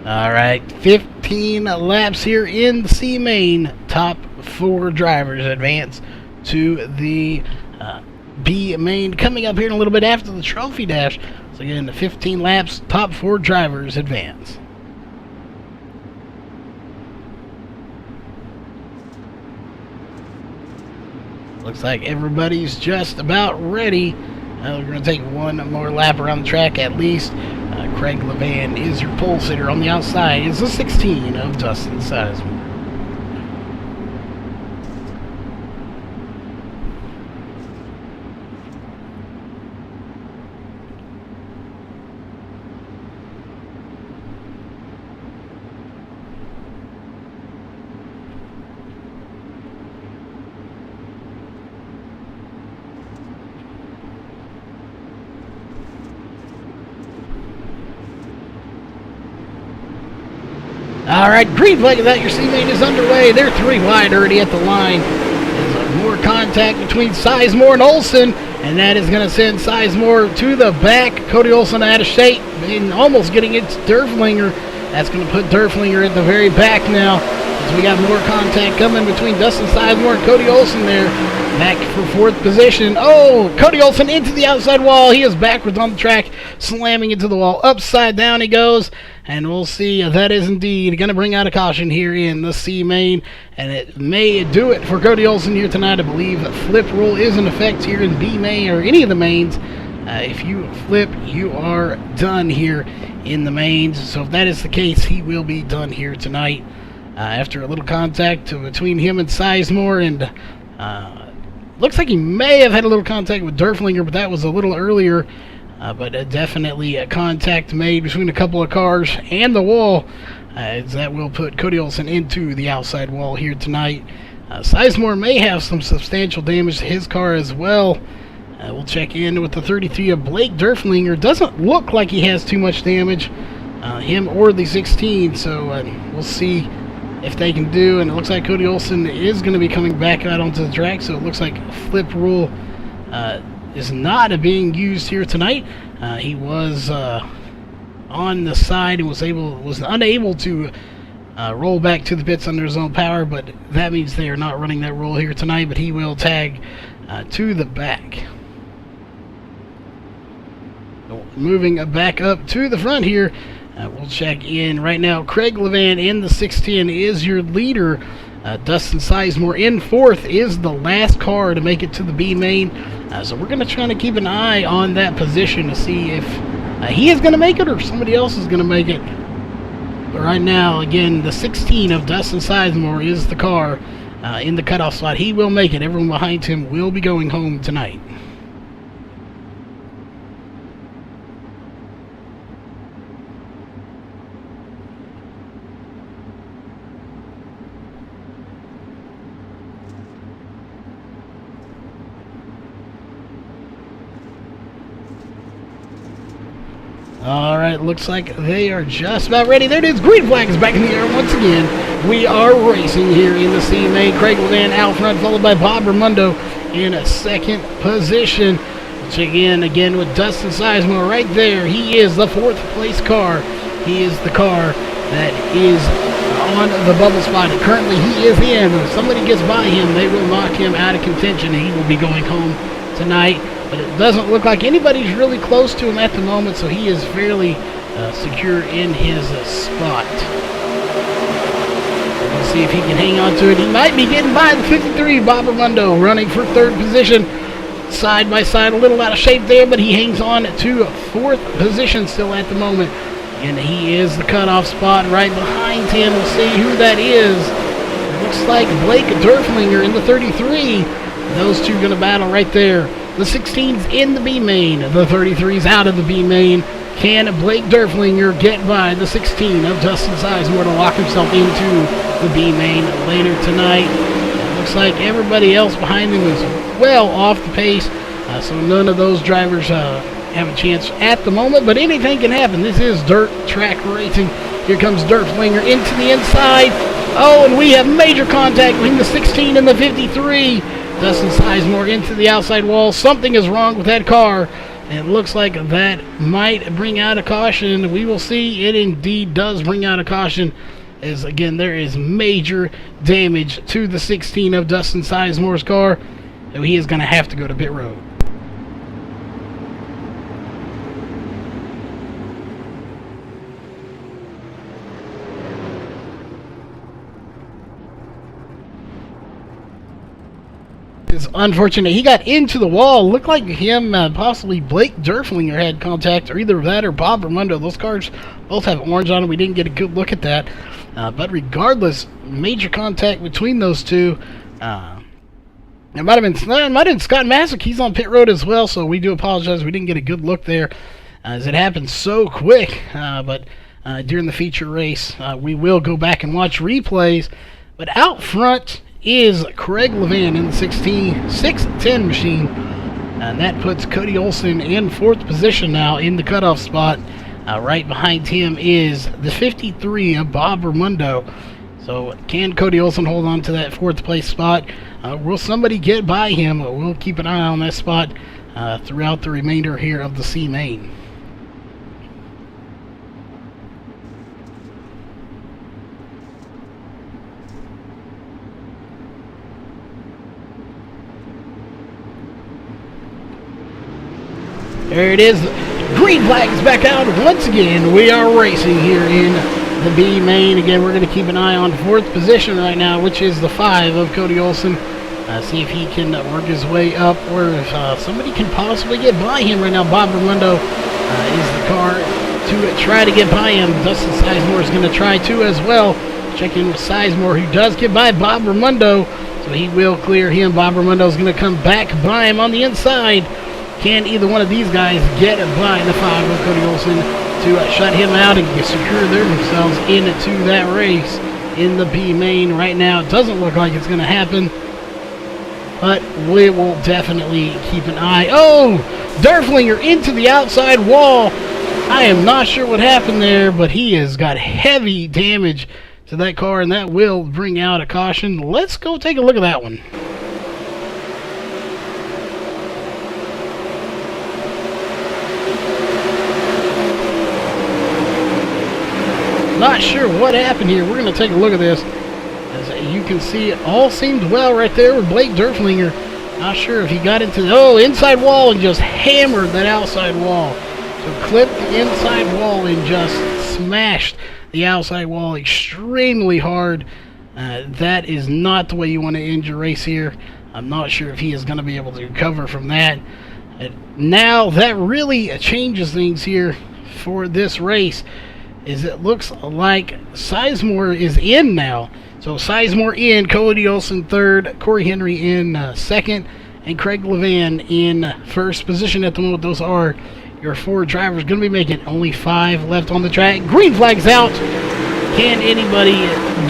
Speaker 1: All right, 15 laps here in the C main. Top 4 drivers advance to the B main. Coming up here in a little bit after the trophy dash. So again, the 15 laps, top 4 drivers advance. Looks like everybody's just about ready. We're going to take one more lap around the track at least. Craig Levan is your pole sitter. On the outside is the 16 of Dustin Sizemore. All right, green flag of that. Your C main is underway. They're 3 wide already at the line. There's more contact between Sizemore and Olsen, and that is going to send Sizemore to the back. Cody Olsen out of shape and almost getting it to Derflinger. That's going to put Derflinger at the very back now, as we got more contact coming between Dustin Sizemore and Cody Olsen there. Back for 4th position. Oh, Cody Olsen into the outside wall. He is backwards on the track, slamming into the wall. Upside down he goes, and we'll see. That is indeed going to bring out a caution here in the C main, and it may do it for Cody Olsen here tonight. I believe a flip rule is in effect here in B main or any of the mains. If you flip, you are done here in the mains. So if that is the case, he will be done here tonight. After a little contact between him and Sizemore, and looks like he may have had a little contact with Derflinger, but that was a little earlier. But definitely a contact made between a couple of cars and the wall, as that will put Cody Olsen into the outside wall here tonight. Sizemore may have some substantial damage to his car as well. We'll check in with the 33 of Blake Derflinger. Doesn't look like he has too much damage, him or the 16, so we'll see if they can do. And it looks like Cody Olsen is going to be coming back out onto the track, so it looks like flip rule is not being used here tonight. He was on the side and was unable to roll back to the pits under his own power, but that means they are not running that rule here tonight, but he will tag to the back. Moving back up to the front here, we'll check in right now. Craig Levan in the 610 is your leader. Dustin Sizemore in 4th is the last car to make it to the B main. So we're going to try to keep an eye on that position to see if he is going to make it or somebody else is going to make it. But right now, again, the 16 of Dustin Sizemore is the car in the cutoff slot. He will make it. Everyone behind him will be going home tonight. All right, looks like they are just about ready. There it is. Green flag is back in the air once again. We are racing here in the C main. Craig Levan out front, followed by Bob Raimondo in a 2nd position. Check in again with Dustin Sizemore right there. He is the 4th place car. He is the car that is on the bubble spot. Currently, he is in. If somebody gets by him, they will knock him out of contention, and he will be going home tonight. But it doesn't look like anybody's really close to him at the moment, so he is fairly secure in his spot. We'll see if he can hang on to it. He might be getting by the 53, Bob Armando, running for third position. Side by side, a little out of shape there, but he hangs on to fourth position still at the moment. And he is the cutoff spot right behind him. We'll see who that is. It looks like Blake Durflinger in the 33. Those two going to battle right there. The 16's in the B main. The 33's out of the B main. Can Blake Durflinger get by the 16 of Dustin Sizemore to lock himself into the B main later tonight? It looks like everybody else behind him is well off the pace, so none of those drivers have a chance at the moment, but anything can happen. This is dirt track racing. Here comes Durflinger into the inside. Oh, and we have major contact between the 16 and the 53. Dustin Sizemore into the outside wall. Something is wrong with that car. It looks like that might bring out a caution. We will see. It indeed does bring out a caution, as again there is major damage to the 16 of Dustin Sizemore's car. So he is going to have to go to pit road. It's unfortunate. He got into the wall. Looked like him, possibly Blake Durflinger had contact, or either that or Bob Armando. Those cars both have orange on them. We didn't get a good look at that. But regardless, major contact between those two. It might have been Scott Masick. He's on pit road as well, so we do apologize. We didn't get a good look there as it happened so quick. But during the feature race, we will go back and watch replays. But out front is Craig Levan in the 610 machine. And that puts Cody Olson in fourth position now in the cutoff spot. Right behind him is the 53 of Bob Armando. So can Cody Olson hold on to that fourth place spot? Will somebody get by him? We'll keep an eye on that spot throughout the remainder here of the C main. There it is. Green flag is back out once again. We are racing here in the B main. Again, we're going to keep an eye on fourth position right now, which is the 5 of Cody Olson. See if he can work his way up, or if somebody can possibly get by him right now. Bob Armando is the car to try to get by him. Dustin Sizemore is going to try to as well. Check in with Sizemore, who does get by Bob Armando, so he will clear him. Bob Armando is going to come back by him on the inside. Can either one of these guys get by the 5 of Cody Olson to shut him out and secure themselves into that race in the B main right now? It doesn't look like it's going to happen, but we will definitely keep an eye. Oh, Durflinger into the outside wall. I am not sure what happened there, but he has got heavy damage to that car, and that will bring out a caution. Let's go take a look at that one. Not sure what happened here. We're going to take a look at this. As you can see, it all seemed well right there with Blake Durflinger. Not sure if he got into the inside wall and just hammered that outside wall. So clipped the inside wall and just smashed the outside wall extremely hard. That is not the way you want to end your race here. I'm not sure if he is going to be able to recover from that. Now that really changes things here for this race. Is it looks like Sizemore is in now. So Sizemore in, Cody Olson third, Corey Henry in second, and Craig Levan in first position at the moment. Those are your 4 drivers. Going to be making only 5 left on the track. Green flag's out. Can anybody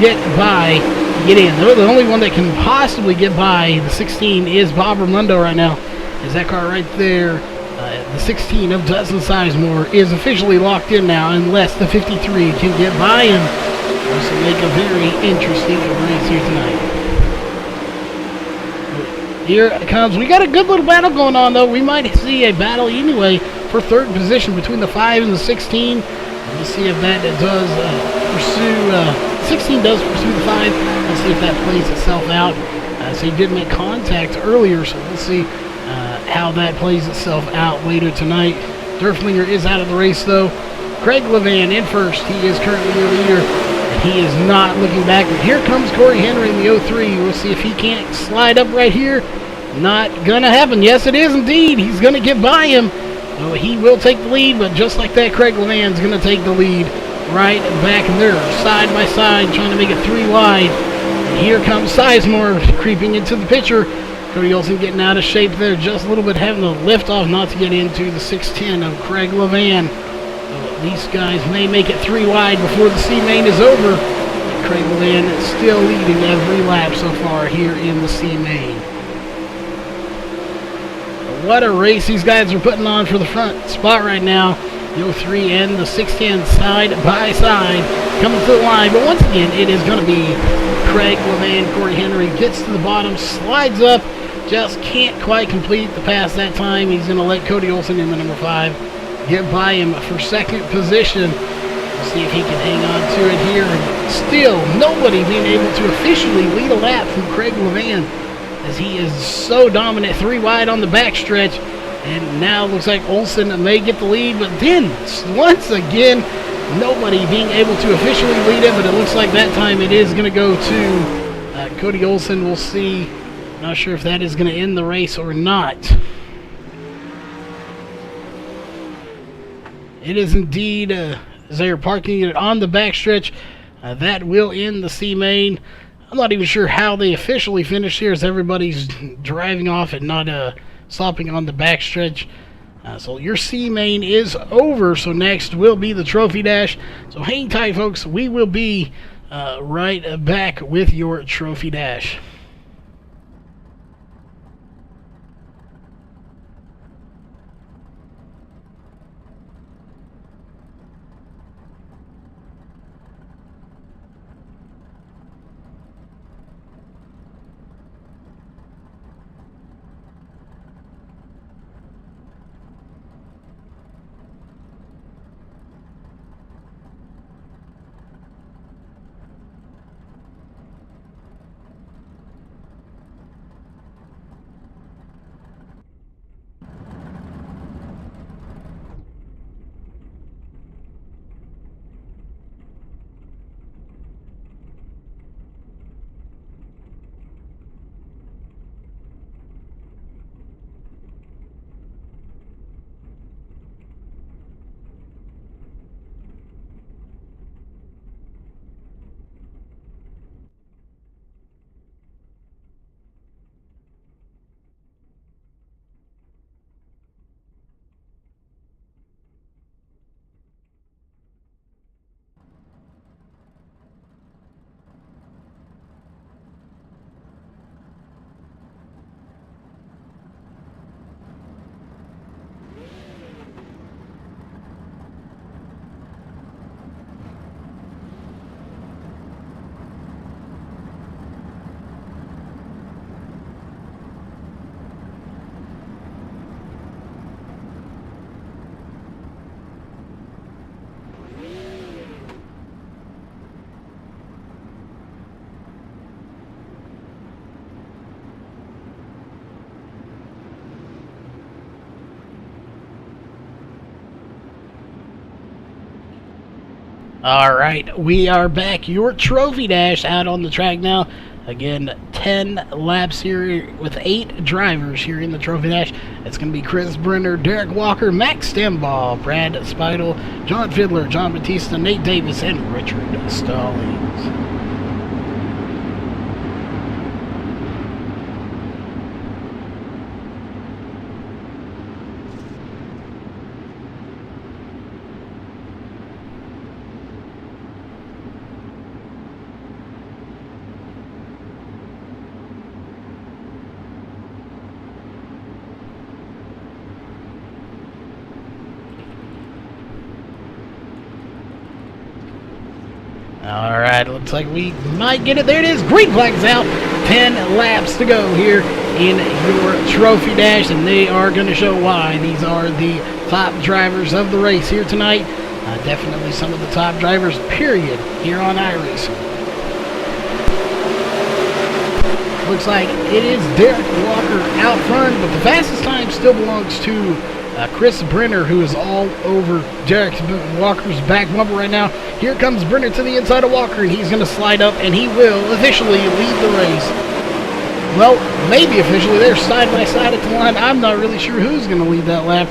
Speaker 1: get by, get in? The only one that can possibly get by the 16 is Bob Armando right now. Is that car right there? The 16 of Dustin Sizemore is officially locked in now, unless the 53 can get by him. This will make a very interesting race here tonight. Here it comes. We got a good little battle going on, though. We might see a battle anyway for third position between the 5 and the 16. Let's see if that does pursue 16 does pursue the 5. Let's see if that plays itself out. So he did make contact earlier, so we'll see how that plays itself out later tonight. Durflinger is out of the race, though. Craig Levan in first. He is currently your leader. He is not looking back. Here comes Corey Henry in the 03. We'll see if he can't slide up right here. Not going to happen. Yes, it is indeed. He's going to get by him. So he will take the lead, but just like that, Craig Levan's going to take the lead right back there, side by side, trying to make it 3 wide. And here comes Sizemore creeping into the picture. Cody Olsen getting out of shape there, just a little bit, having to lift off not to get into the 610 of Craig Levan. So these guys may make it 3 wide before the C-Main is over. Craig Levan is still leading every lap so far here in the C-Main. What a race these guys are putting on for the front spot right now. The 03 and the 610 side by side coming to the line. But once again, it is going to be Craig Levan. Corey Henry gets to the bottom, slides up, just can't quite complete the pass that time. He's going to let Cody Olsen in the number 5 get by him for second position. We'll see if he can hang on to it here. Still, nobody being able to officially lead a lap from Craig Levan, as he is so dominant, 3 wide on the backstretch. And now looks like Olsen may get the lead, but then once again, nobody being able to officially lead it, but it looks like that time it is going to go to Cody Olsen. We'll see. Not sure if that is going to end the race or not. It is indeed, as they are parking it on the backstretch, that will end the C-Main. I'm not even sure how they officially finished here, as everybody's driving off and not stopping on the backstretch. So your C-Main is over, so next will be the Trophy Dash. So hang tight, folks. We will be right back with your Trophy Dash. Alright, we are back. Your Trophy Dash out on the track now. Again, 10 laps here with 8 drivers here in the Trophy Dash. It's going to be Chris Brenner, Derek Walker, Max Stembaugh, Brad Speidel, John Fiddler, John Batista, Nate Davis, and Richard Stallings. Alright, looks like we might get it. There it is. Green flag's out. 10 laps to go here in your Trophy Dash, and they are going to show why. These are the top drivers of the race here tonight. Definitely some of the top drivers, period, here on iRacing. Looks like it is Derek Walker out front, but the fastest time still belongs to Chris Brenner, who is all over Derek Walker's back bumper right now. Here comes Brenner to the inside of Walker, and he's going to slide up, and he will officially lead the race. Well, maybe officially. They're side by side at the line. I'm not really sure who's going to lead that lap,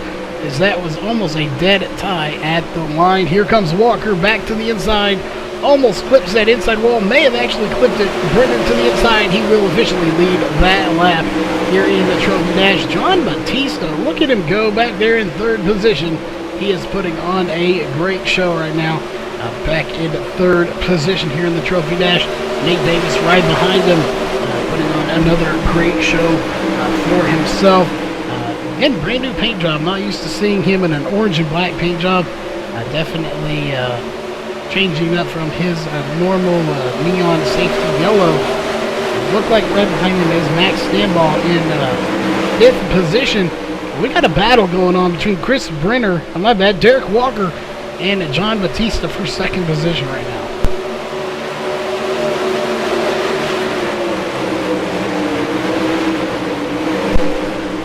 Speaker 1: as that was almost a dead tie at the line. Here comes Walker back to the inside. Almost clips that inside wall. May have actually clipped it. Brennan to the inside. He will officially lead that lap here in the Trophy Dash. John Batista, look at him go back there in third position. He is putting on a great show right now. Back in third position here in the Trophy Dash. Nate Davis right behind him, putting on another great show for himself. Again, brand new paint job. Not used to seeing him in an orange and black paint job. Definitely changing up from his normal neon safety yellow. Looked like right behind him is Max Stanball in fifth position. We got a battle going on between Chris Brenner, Derek Walker, and John Batista for second position right now.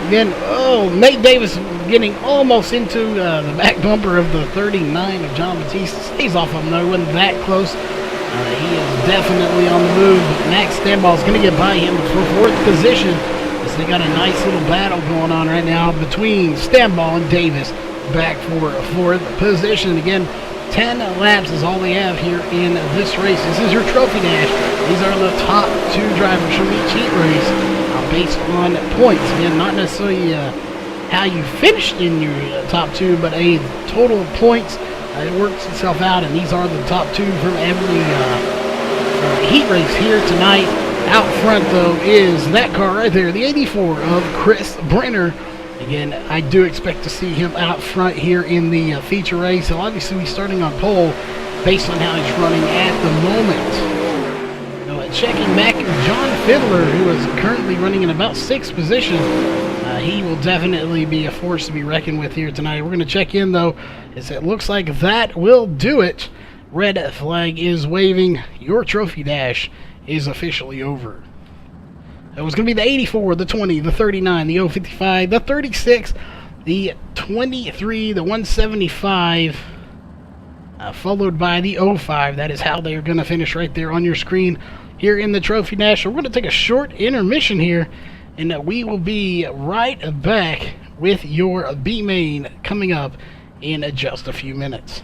Speaker 1: Again, Nate Davis getting almost into the back bumper of the 39 of John Batista. Stays off of him though, wasn't that close. He is definitely on the move, but Max Stanball is going to get by him for fourth position, as they got a nice little battle going on right now between Stanball and Davis, back for fourth position. Again, 10 laps is all they have here in this race. This is your Trophy Dash. These are the top two drivers from each heat race, based on points. Again, not necessarily how you finished in your top two, but a total of points. It works itself out, and these are the top two from every heat race here tonight. Out front, though, is that car right there, the 84 of Chris Brenner. Again, I do expect to see him out front here in the feature race. So obviously he's starting on pole based on how he's running at the moment. Checking back, John Fiddler, who is currently running in about sixth position. He will definitely be a force to be reckoned with here tonight. We're going to check in, though, as it looks like that will do it. Red flag is waving. Your Trophy Dash is officially over. It was going to be the 84, the 20, the 39, the 055, the 36, the 23, the 175, followed by the 05. That is how they are going to finish right there on your screen here in the Trophy Dash. We're going to take a short intermission here, and we will be right back with your B-Main coming up in just a few minutes.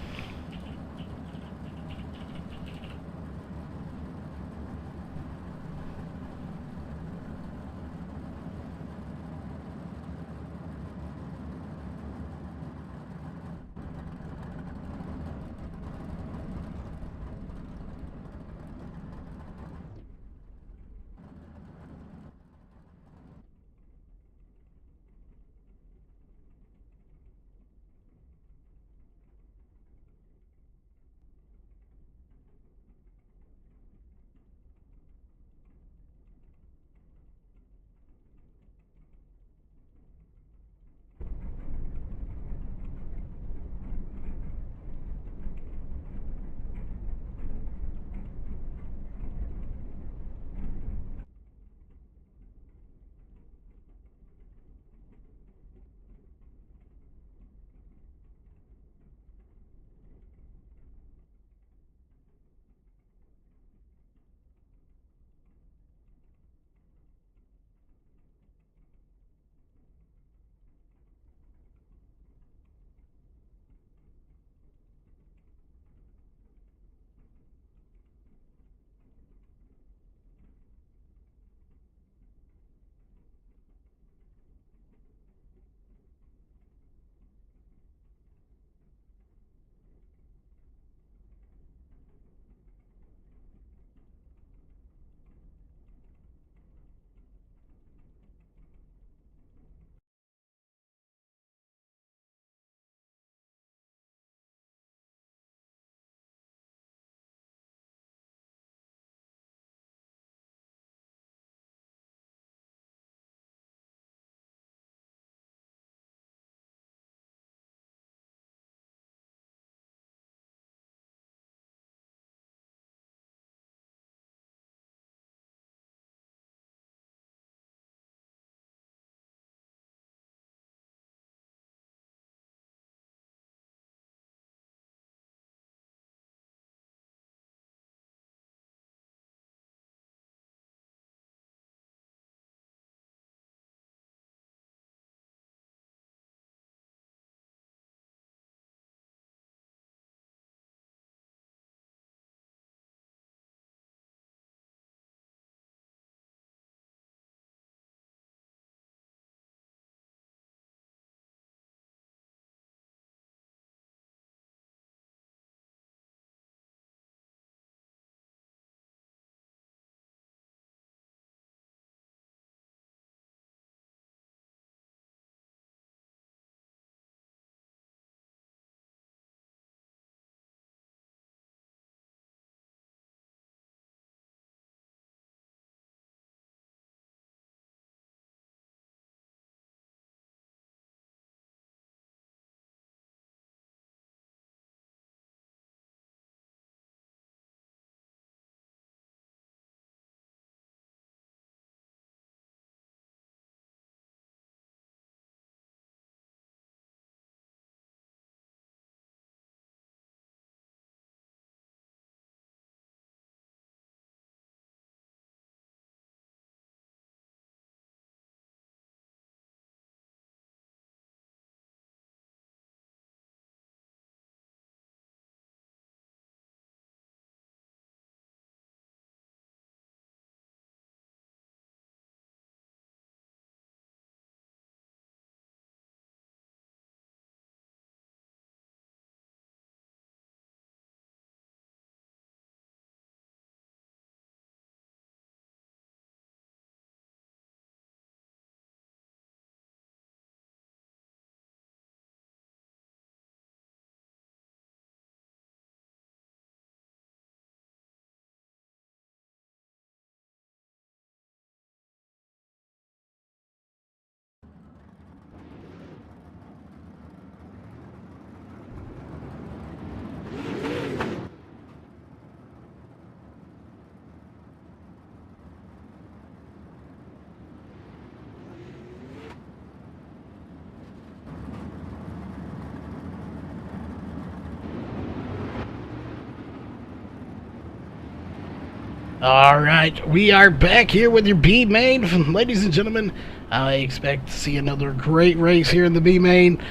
Speaker 1: Alright, we are back here with your B main. Ladies and gentlemen, I expect to see another great race here in the B main.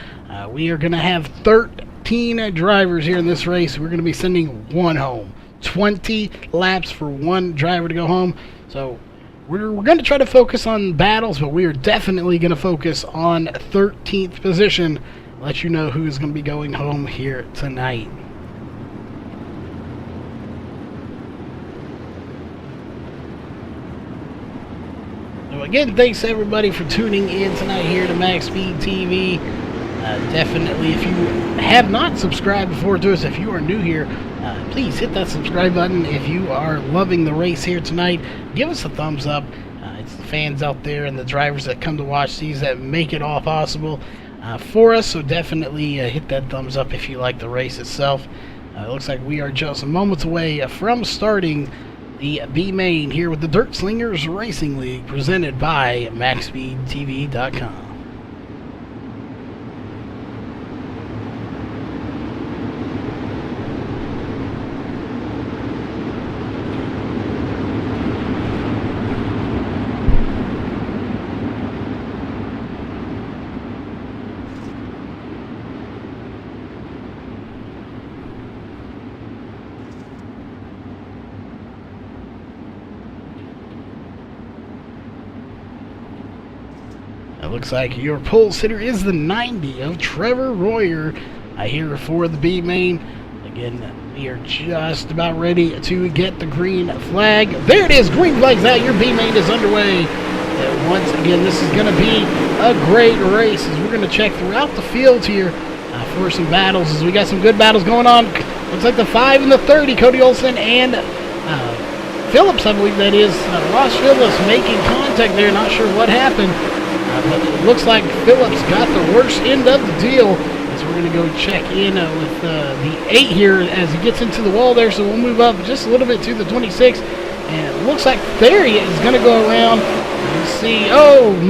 Speaker 1: We are going to have 13 drivers here in this race. We're going to be sending one home. 20 laps for one driver to go home. So we're going to try to focus on battles, but we are definitely going to focus on 13th position. Let you know who's going to be going home here tonight. So again, thanks everybody for tuning in tonight here to MaxSpeedTV. Definitely, if you have not subscribed before to us, if you are new here, please hit that subscribe button. If you are loving the race here tonight, give us a thumbs up. It's the fans out there and the drivers that come to watch these that make it all possible for us. So definitely hit that thumbs up if you like the race itself. It looks like we are just moments away from starting the B main here with the Dirt Slingers Racing League, presented by MaxSpeedTV.com. It looks like your pole sitter is the 90 of Trevor Royer here for the B main. Again, we are just about ready to get the green flag. There it is, green flag's out. Your B main is underway. Once again, this is going to be a great race as we're going to check throughout the field here for some battles, as we got some good battles going on. Looks like the 5 and the 30, Cody Olsen and Phillips, I believe that is. Ross Phillips making contact there. Not sure what happened. But it looks like Phillips got the worst end of the deal. So we're going to go check in with the 8 here as he gets into the wall there. So we'll move up just a little bit to the 26. And it looks like Theory is going to go around. You see,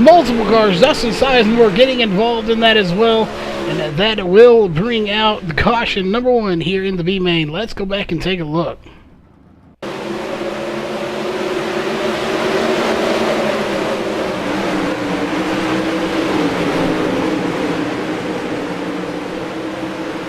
Speaker 1: multiple cars. Dustin Sizemore getting involved in that as well. And that will bring out the caution number 1 here in the B main. Let's go back and take a look.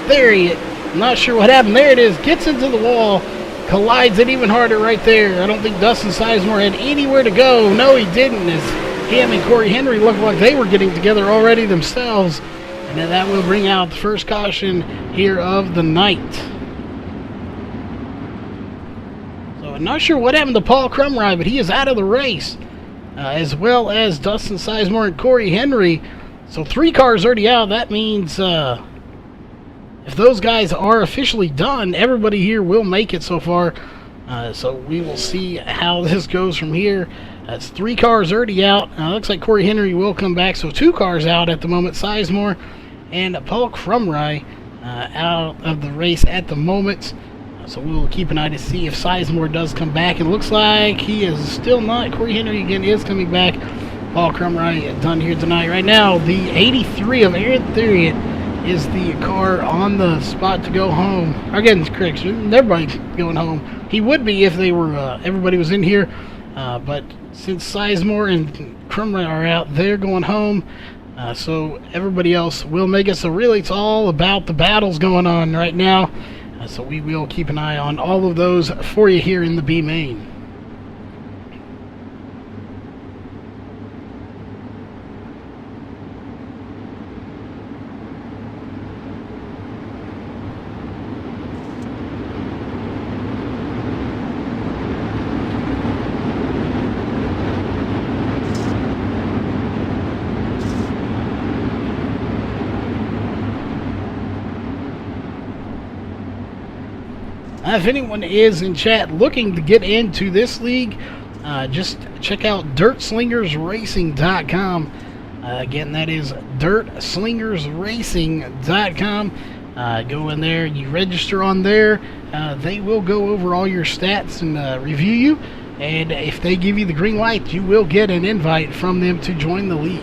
Speaker 1: Theory, not sure what happened. There it is, gets into the wall, collides it even harder right there. I don't think Dustin Sizemore had anywhere to go. No, he didn't, as him and Corey Henry looked like they were getting together already themselves. And then that will bring out the first caution here of the night. So I'm not sure what happened to Paul Crumrye, but he is out of the race, as well as Dustin Sizemore and Corey Henry. So 3 cars already out. That means if those guys are officially done, everybody here will make it so far. So we will see how this goes from here. That's 3 cars already out. Looks like Corey Henry will come back. So 2 cars out at the moment. Sizemore and Paul Crumrye out of the race at the moment. So we will keep an eye to see if Sizemore does come back. It looks like he is still not. Corey Henry again is coming back. Paul Crumrye done here tonight. Right now, the 83 of Aaron Theriot is the car on the spot to go home. Again, correction, everybody's going home. He would be if they were everybody was in here, but since Sizemore and Crumrye are out, they're going home. So everybody else will make it. So really, it's all about the battles going on right now. So we will keep an eye on all of those for you here in the B main. If anyone is in chat looking to get into this league, just check out DirtSlingersRacing.com. Again, that is DirtSlingersRacing.com. Go in there, you register on there. They will go over all your stats and review you. And if they give you the green light, you will get an invite from them to join the league.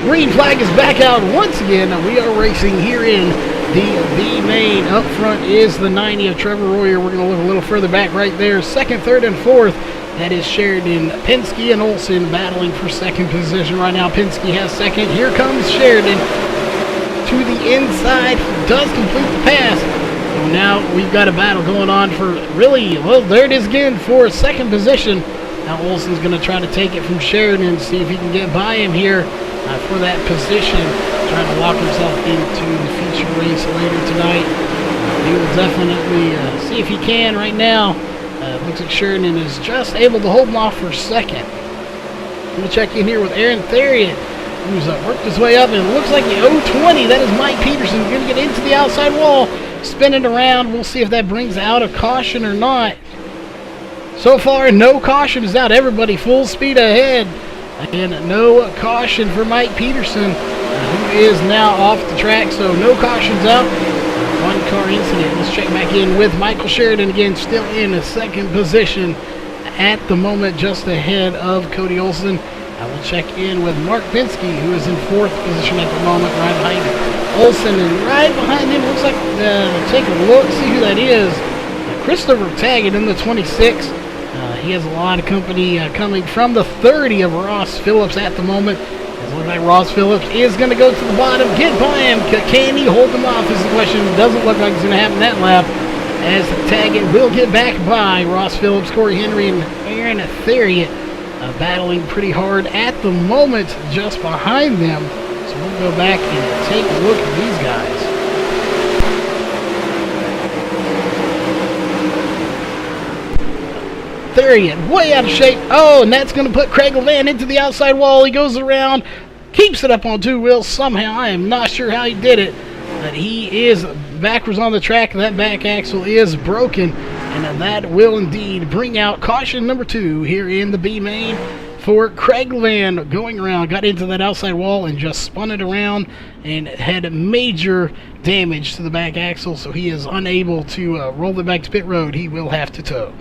Speaker 1: Green flag is back out once again. We are racing here in the B main. Up front is the 90 of Trevor Royer. We're going to look a little further back right there. Second, third, and fourth. That is Sheridan, Penske, and Olsen battling for second position right now. Penske has second. Here comes Sheridan to the inside. He does complete the pass. So now we've got a battle going on for really, well, there it is again for second position. Now Olsen's going to try to take it from Sheridan, see if he can get by him here for that position. Trying to lock himself into the feature race later tonight. He will definitely see if he can right now. Looks like Sheridan is just able to hold him off for second. We'll check in here with Aaron Theriot, who's worked his way up, and it looks like the 020, that is Mike Peterson, going to get into the outside wall, spin it around. We'll see if that brings out a caution or not. So far, no caution is out. Everybody full speed ahead. And no caution for Mike Peterson, who is now off the track, so no cautions out. One car incident. Let's check back in with Michael Sheridan again, still in a second position at the moment, just ahead of Cody Olsen. I will check in with Mark Penske, who is in fourth position at the moment, right behind Olsen, and right behind him looks like, take a look, see who that is. Christopher Taggett in the 26. He has a lot of company coming from the 30 of Ross Phillips at the moment. It looks like Ross Phillips is going to go to the bottom. Get by him. Can he hold him off is the question. Doesn't look like it's going to happen that lap, as Taggett will get back by Ross Phillips, Corey Henry, and Aaron Theriot battling pretty hard at the moment just behind them. So we'll go back and take a look at these guys. Theriot way out of shape. Oh, and that's going to put Craig LeVan into the outside wall. He goes around, keeps it up on two wheels somehow. I am not sure how he did it, but he is backwards on the track. That back axle is broken, and that will indeed bring out caution number 2 here in the B main for Craig LeVan. Going around, got into that outside wall and just spun it around and had major damage to the back axle, so he is unable to roll it back to pit road. He will have to tow.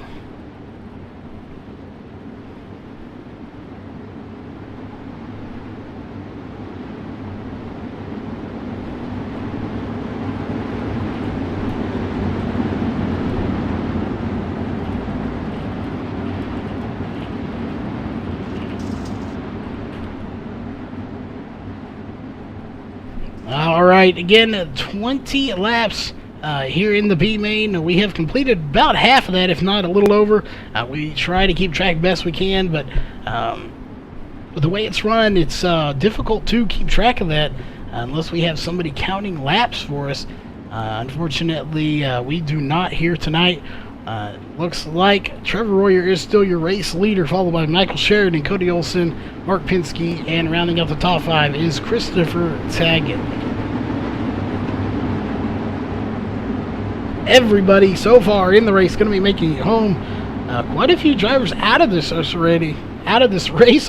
Speaker 1: All right, again, 20 laps here in the B main. We have completed about half of that, if not a little over. We try to keep track best we can, but the way it's run, it's difficult to keep track of that unless we have somebody counting laps for us. Unfortunately, we do not here tonight. Looks like Trevor Royer is still your race leader, followed by Michael Sheridan, Cody Olsen, Mark Penske, and rounding out the top 5 is Christopher Taggett. Everybody so far in the race going to be making it home. Quite a few drivers out of this race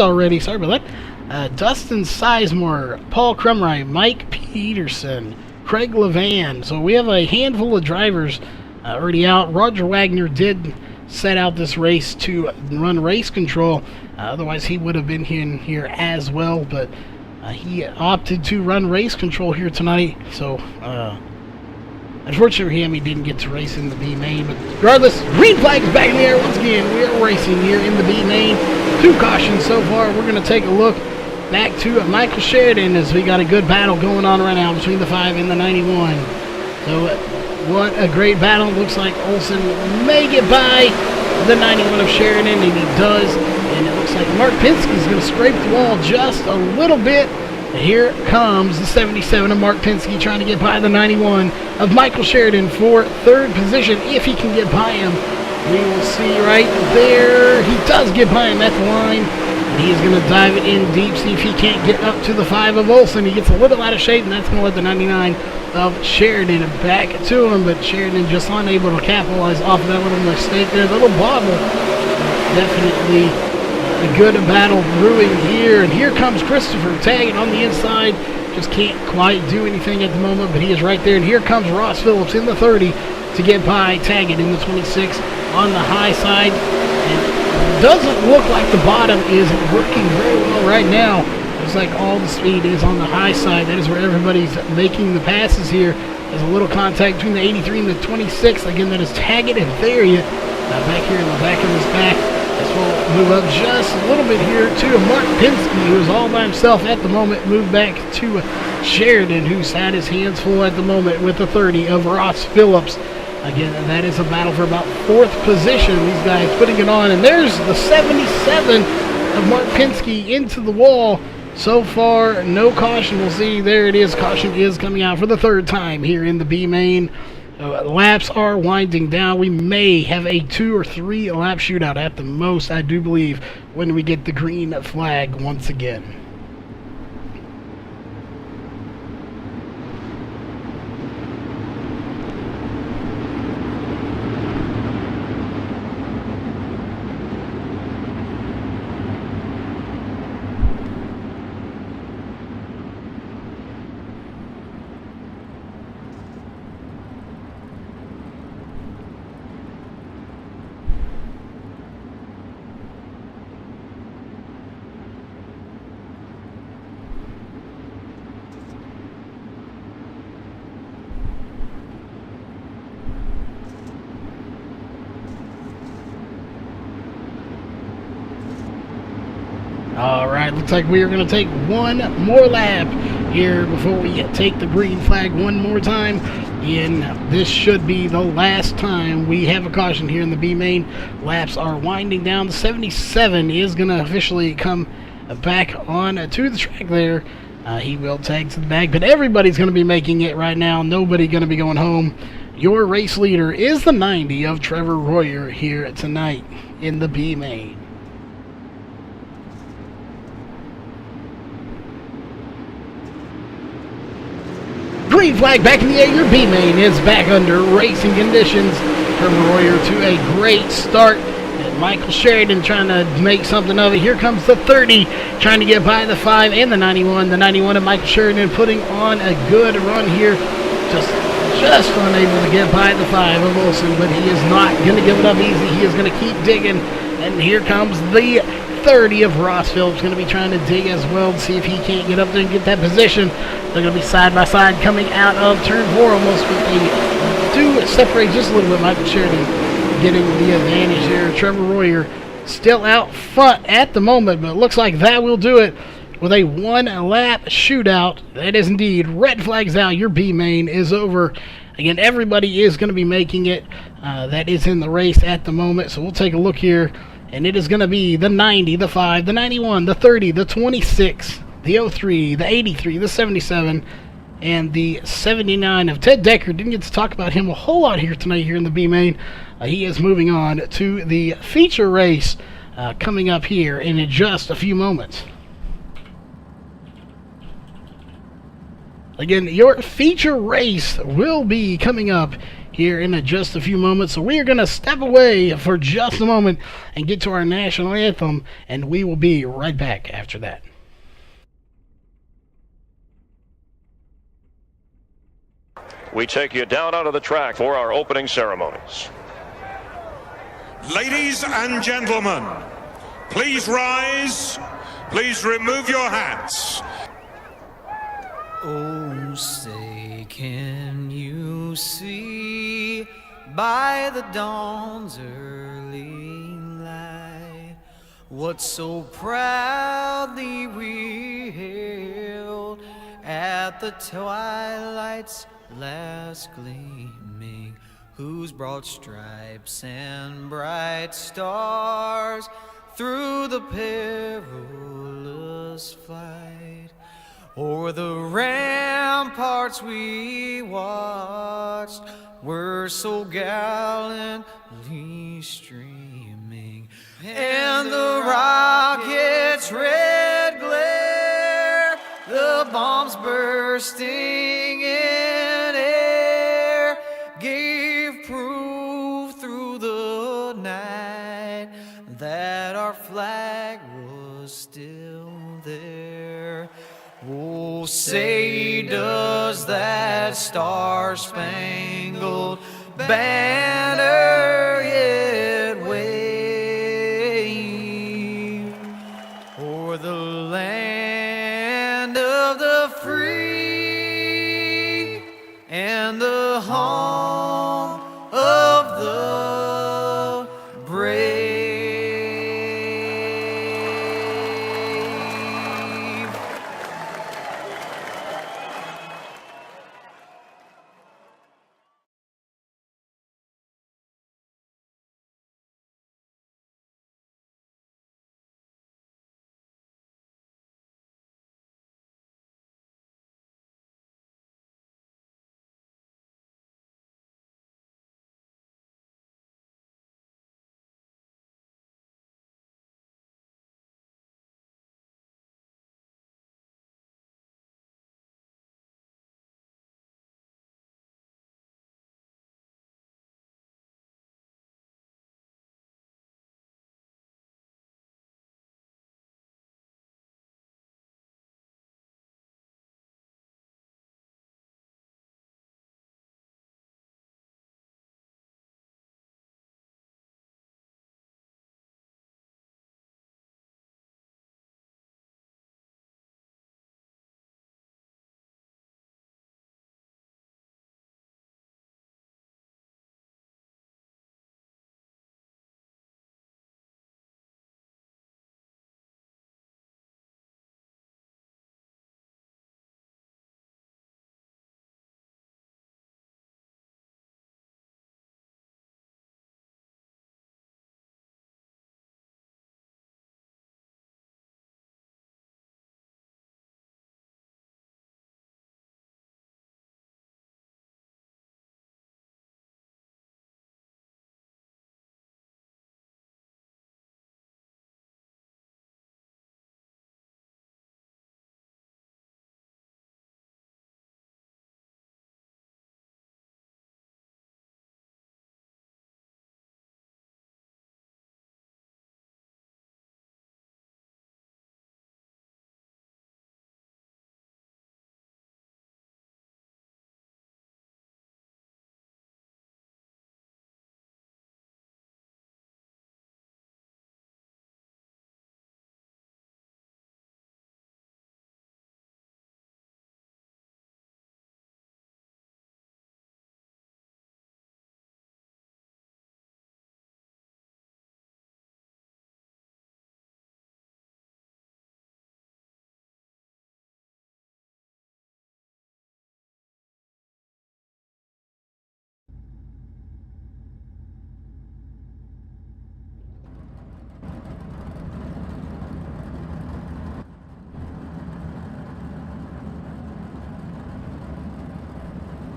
Speaker 1: already. Sorry about that. Dustin Sizemore, Paul Crumry, Mike Peterson, Craig LeVan. So we have a handful of drivers already out. Roger Wagner did set out this race to run race control. Otherwise, he would have been in here as well, but he opted to run race control here tonight. So, unfortunately for him, he didn't get to race in the B main. But regardless, green flag is back in the air once again. We are racing here in the B main. 2 cautions so far. We're going to take a look back to Michael Sheridan, as we got a good battle going on right now between the 5 and the 91. So, what a great battle. Looks like Olsen may get by the 91 of Sheridan, and he does. And it looks like Mark Penske is going to scrape the wall just a little bit. And here comes the 77 of Mark Penske trying to get by the 91 of Michael Sheridan for 3rd position. If he can get by him, we will see right there. He does get by him at the line. And he is going to dive it in deep, see if he can't get up to the 5 of Olsen. He gets a little out of shape, and that's going to let the 99 of Sheridan back to him, but Sheridan just unable to capitalize off of that little mistake there. The little bobble. Definitely a good battle brewing here, and here comes Christopher Taggett on the inside. Just can't quite do anything at the moment, but he is right there, and here comes Ross Phillips in the 30 to get by Taggett in the 26 on the high side. And it doesn't look like the bottom is working very well right now. Looks like all the speed is on the high side. That is where everybody's making the passes here. There's a little contact between the 83 and the 26. Again, that is Taggett and Theriot back here in the back of his back. This will move up just a little bit here to Mark Pinsky, who is all by himself at the moment. Move back to Sheridan, who's had his hands full at the moment with the 30 of Ross Phillips. Again, that is a battle for about 4th position. These guys putting it on. And there's the 77 of Mark Pinsky into the wall. So far, no caution. We'll see. There it is. Caution is coming out for the 3rd time here in the B main. Laps are winding down. We may have a 2 or 3 lap shootout at the most, I do believe, when we get the green flag once again. Alright, looks like we are going to take one more lap here before we take the green flag one more time. And this should be the last time we have a caution here in the B main. Laps are winding down. The 77 is going to officially come back on to the track there. He will tag to the back, but everybody's going to be making it right now. Nobody going to be going home. Your race leader is the 90 of Trevor Royer here tonight in the B main. Green flag back in the air. Your B main is back under racing conditions. Trevor Royer to a great start. And Michael Sheridan trying to make something of it. Here comes the 30, trying to get by the 5 and the 91. The 91 of Michael Sheridan putting on a good run here. Just unable to get by the 5 of Wilson, but he is not going to give it up easy. He is going to keep digging. And here comes the 30 of Ross Phillips, going to be trying to dig as well to see if he can't get up there and get that position. They're going to be side by side coming out of turn 4 almost, but they do separate just a little bit. Michael Sheridan getting the advantage there. Trevor Royer still out front at the moment, but it looks like that will do it with a 1-lap shootout. That is indeed red flags out. Your B main is over. Again, everybody is going to be making it. That is in the race at the moment, so we'll take a look here. And it is going to be the 90, the 5, the 91, the 30, the 26, the 03, the 83, the 77, and the 79 of Ted Decker. Didn't get to talk about him a whole lot here tonight here in the B main. He is moving on to the feature race coming up here in just a few moments. Again, your feature race will be coming up here in just a few moments. So we are going to step away for just a moment and get to our national anthem, and we will be right back after that.
Speaker 2: We take you down onto the track for our opening ceremonies.
Speaker 3: Ladies and gentlemen, please rise. Please remove your hats.
Speaker 4: Oh, say, can you see by the dawn's early light what so proudly we hailed at the twilight's last gleaming, whose broad stripes and bright stars through the perilous fight o'er the ramparts we watched were so gallantly streaming, and the rocket's red glare, the bombs bursting in air, gave proof through the night that our flag was still there. Oh, say does that star-spangled banner yet wave o'er the land of the free and and the home of the brave.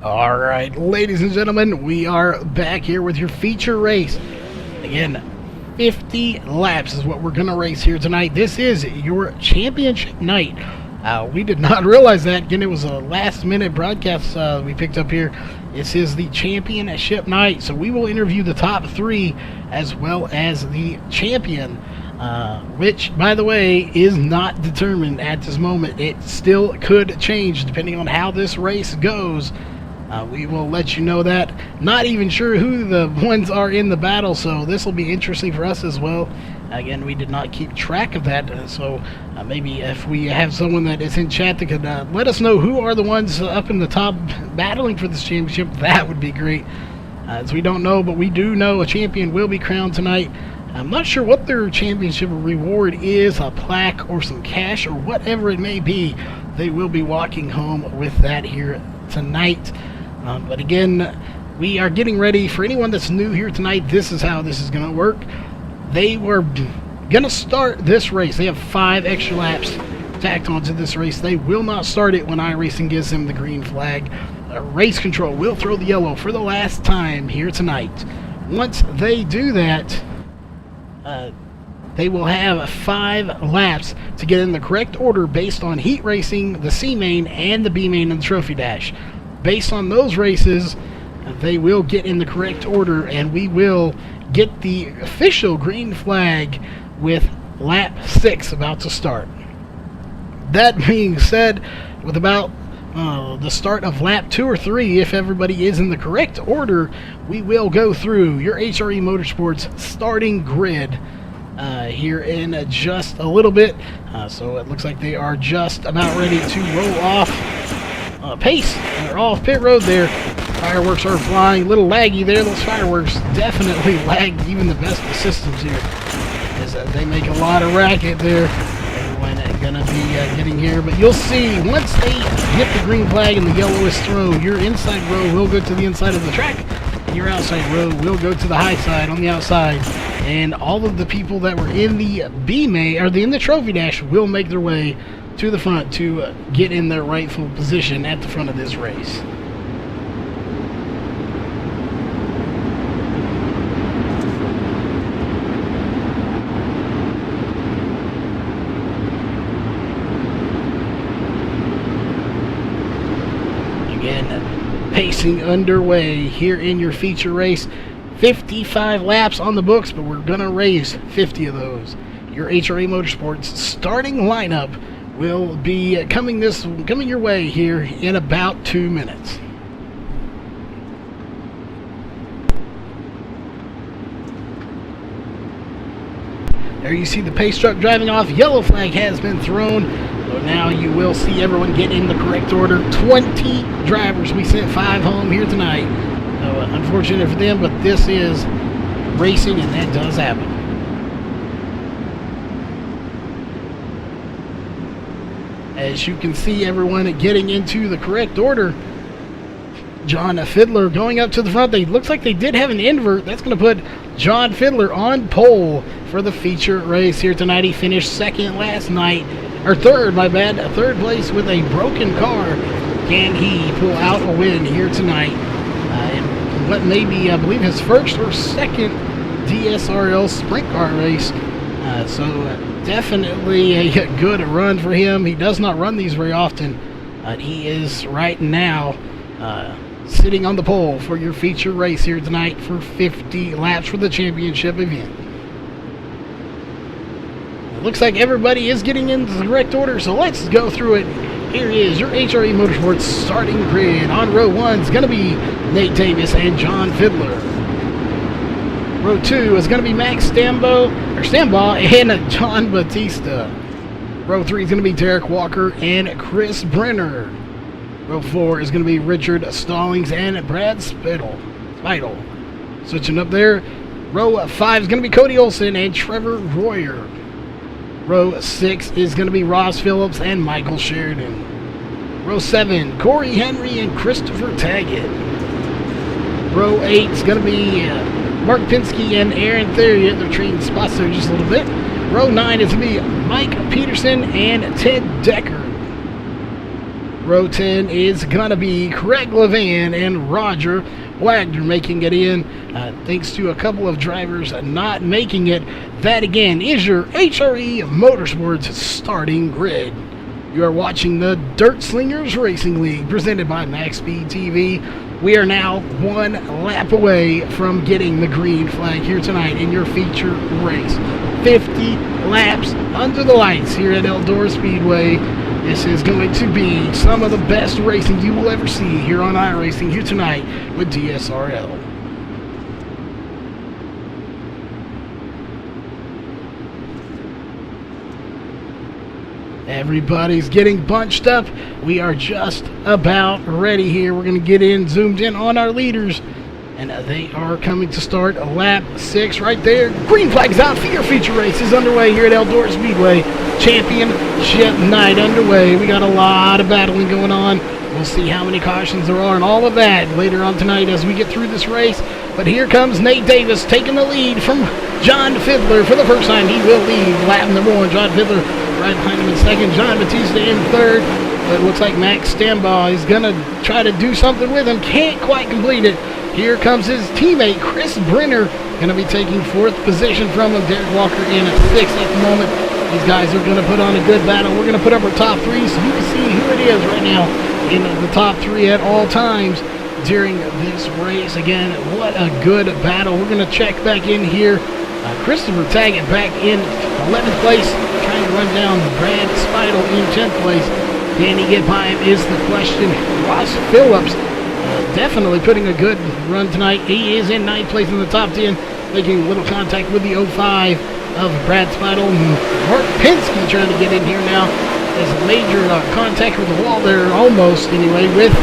Speaker 1: Alright, ladies and gentlemen, we are back here with your feature race. Again, 50 laps is what we're going to race here tonight. This is your championship night. We did not realize that. Again, it was a last-minute broadcast we picked up here. This is the championship night, so we will interview the top 3 as well as the champion, which, by the way, is not determined at this moment. It still could change depending on how this race goes. We will let you know that. Not even sure who the ones are in the battle, so this will be interesting for us as well. Again, we did not keep track of that, so maybe if we have someone that is in chat that could let us know who are the ones up in the top battling for this championship, that would be great. As we don't know, but we do know a champion will be crowned tonight. I'm not sure what their championship reward is, a plaque or some cash or whatever it may be. They will be walking home with that here tonight. But again, we are getting ready. For anyone that's new here tonight, this is how this is going to work. They were going to start this race. They have 5 extra laps tacked onto this race. They will not start it when iRacing gives them the green flag. Race control will throw the yellow for the last time here tonight. Once they do that, they will have 5 laps to get in the correct order based on heat racing, the C main, and the B main and the trophy dash. Based on those races, they will get in the correct order, and we will get the official green flag with lap 6 about to start. That being said, with about the start of lap 2 or 3, if everybody is in the correct order, we will go through your HRE Motorsports starting grid here in just a little bit. So it looks like they are just about ready to roll off pace. They're off pit road there. Fireworks are flying. A little laggy there. Those fireworks definitely lagged even the best of the systems here. As they make a lot of racket there. Everyone gonna be getting here. But you'll see, once they hit the green flag and the yellow is thrown, your inside row will go to the inside of the track. And your outside row will go to the high side on the outside. And all of the people that were in the in the trophy dash will make their way to the front to get in their rightful position at the front of this race. Again, pacing underway here in your feature race. 55 laps on the books, but we're gonna race 50 of those. Your HRA Motorsports starting lineup will be coming your way here in about 2 minutes. There you see the pace truck driving off. Yellow flag has been thrown. So now you will see everyone get in the correct order. 20 drivers. We sent 5 home here tonight. So unfortunate for them, but this is racing and that does happen. As you can see, everyone getting into the correct order. John Fiddler going up to the front. Looks like they did have an invert. That's going to put John Fiddler on pole for the feature race here tonight. He finished second last night, or third, my bad. Third place with a broken car. Can he pull out a win here tonight? In what may be, I believe, his first or second DSRL sprint car race. Definitely a good run for him. He does not run these very often. He is right now sitting on the pole for your feature race here tonight for 50 laps for the championship event. It looks like everybody is getting into the correct order, so let's go through it. Here is your HRE Motorsports starting grid. On row 1 is going to be Nate Davis and John Fiddler. Row 2 is going to be Max Stambaugh and John Batista. Row 3 is going to be Derek Walker and Chris Brenner. Row 4 is going to be Richard Stallings and Brad Spittle. Switching up there. Row 5 is going to be Cody Olson and Trevor Royer. Row 6 is going to be Ross Phillips and Michael Sheridan. Row 7, Corey Henry and Christopher Taggett. Row 8 is going to be Mark Pinsky and Aaron Theriot. They're trading spots there just a little bit. Row 9 is going to be Mike Peterson and Ted Decker. Row 10 is going to be Craig Levan and Roger Wagner making it in. Thanks to a couple of drivers not making it. That again is your HRE Motorsports starting grid. You are watching the Dirt Slingers Racing League presented by MaxSpeedTV. We are now 1 lap away from getting the green flag here tonight in your feature race. 50 laps under the lights here at Eldora Speedway. This is going to be some of the best racing you will ever see here on iRacing here tonight with DSRL. Everybody's getting bunched up. We are just about ready here. We're going to get zoomed in on our leaders. And they are coming to start lap 6 right there. Green flag's out for your feature race is underway here at Eldora Speedway. Championship night underway. We got a lot of battling going on. We'll see how many cautions there are and all of that later on tonight as we get through this race. But here comes Nate Davis taking the lead from John Fiddler for the first time. He will lead lap number 1. John Fiddler right behind him in second. John Batista in third. But it looks like Max Stambaugh is going to try to do something with him. Can't quite complete it. Here comes his teammate, Chris Brenner, going to be taking 4th position from him. Derek Walker in at 6th at the moment. These guys are going to put on a good battle. We're going to put up our top 3 so you can see who it is right now in the top 3 at all times during this race. Again, what a good battle. We're going to check back in here. Christopher Taggett back in 11th place, trying to run down Brad Spidle in 10th place. Can he get by him is the question. Ross Phillips definitely putting a good run tonight. He is in 9th place in the top 10, making little contact with the 05 of Brad Spidle. Mark Pinsky trying to get in here now. There's a major contact with the wall there, almost anyway, with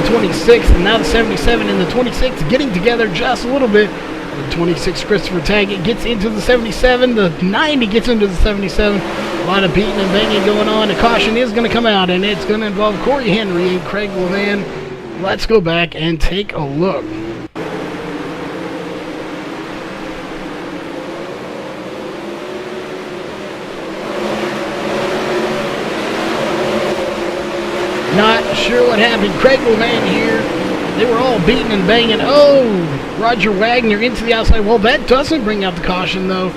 Speaker 1: the 26, and now the 77 and the 26 getting together just a little bit. The 26 Christopher Taggett gets into the 77, the 90 gets into the 77. A lot of beating and banging going on. A caution is going to come out, and it's going to involve Corey Henry and Craig Levan. Let's go back and take a look. Not sure what happened. Craig Levan here. They were all beating and banging. Oh, Roger Wagner into the outside. Well, that doesn't bring out the caution, though.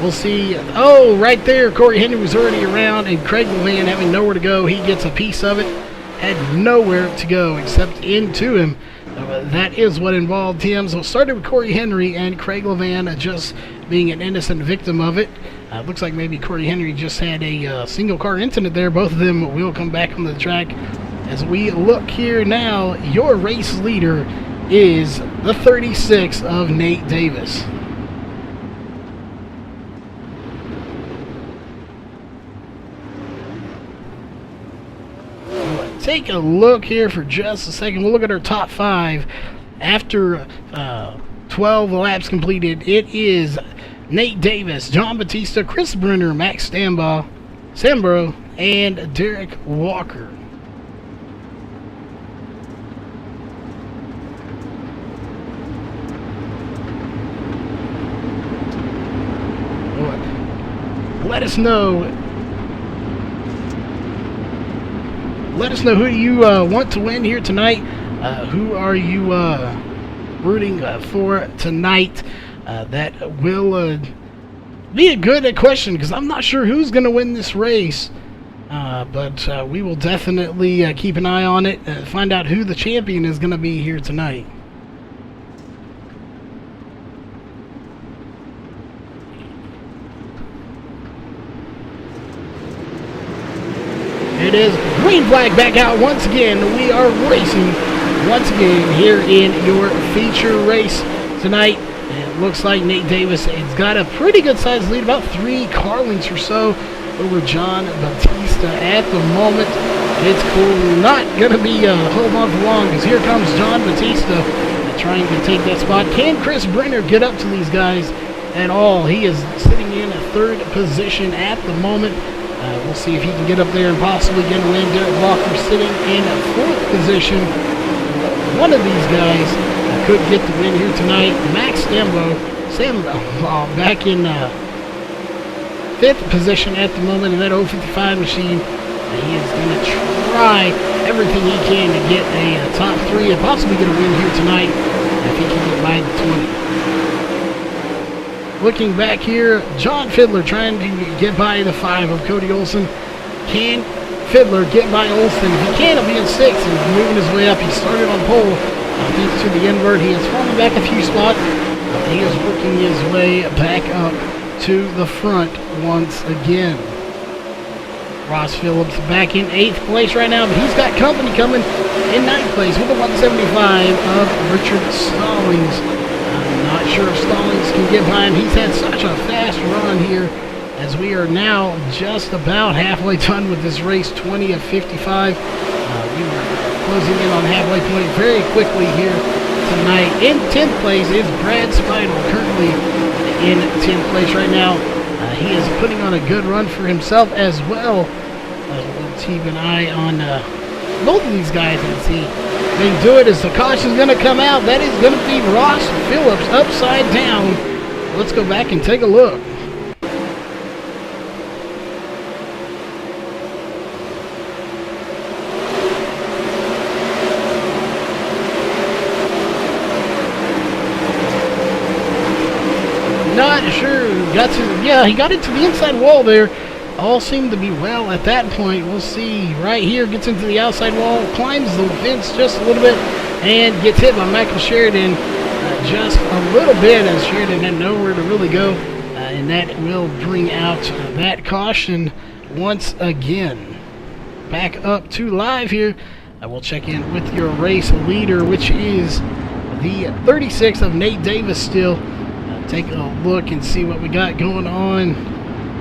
Speaker 1: We'll see. Oh, right there, Corey Henry was already around, and Craig Levan having nowhere to go. He gets a piece of it. Had nowhere to go except into him. That is what involved him. So it started with Corey Henry and Craig Levan just being an innocent victim of it. Looks like maybe Corey Henry just had a single car incident there. Both of them will come back on the track. As we look here now, your race leader is the 36 of Nate Davis. Take a look here for just a second. We'll look at our top 5. After 12 laps completed, it is Nate Davis, John Batista, Chris Brenner, Max Sambro, and Derek Walker. Let us know who you want to win here tonight. Who are you rooting for tonight? That will be a good question, because I'm not sure who's going to win this race. But we will definitely keep an eye on it and find out who the champion is going to be here tonight. It is green flag back out once again. We are racing once again here in your feature race tonight. And it looks like Nate Davis has got a pretty good sized lead, about 3 car lengths or so over John Batista at the moment. It's cool. Not going to be hold on for long, because here comes John Batista trying to take that spot. Can Chris Brenner get up to these guys at all? He is sitting in a 3rd position at the moment. We'll see if he can get up there and possibly get a win. Derek Walker sitting in 4th position. One of these guys could get the win here tonight. Max Sambro back in 5th position at the moment in that 055 machine. He is going to try everything he can to get a top 3 and possibly get a win here tonight if he can get by the 20. Looking back here, John Fiddler trying to get by the 5 of Cody Olson. Can Fiddler get by Olson? If he can, he'll be in 6th and moving his way up. He started on pole. Thanks to the invert, he has fallen back a few spots. He is working his way back up to the front once again. Ross Phillips back in 8th place right now, but he's got company coming in 9th place with a 175 of Richard Stallings. Not sure if Stallings can get by him. He's had such a fast run here, as we are now just about halfway done with this race, 20 of 55. We were closing in on halfway point very quickly here tonight. In 10th place is Brad Spidel, currently in 10th place right now. He is putting on a good run for himself as well. We'll keep an eye on both of these guys and see. They do it as the caution's going to come out. That is going to be Ross Phillips upside down. Let's go back and take a look. Not sure. He got into the inside wall there. All seemed to be well at that point. We'll see. Right here, gets into the outside wall, climbs the fence just a little bit, and gets hit by Michael Sheridan just a little bit, as Sheridan had nowhere to really go. And that will bring out that caution once again. Back up to live here. We'll check in with your race leader, which is the 36 of Nate Davis still. Take a look and see what we got going on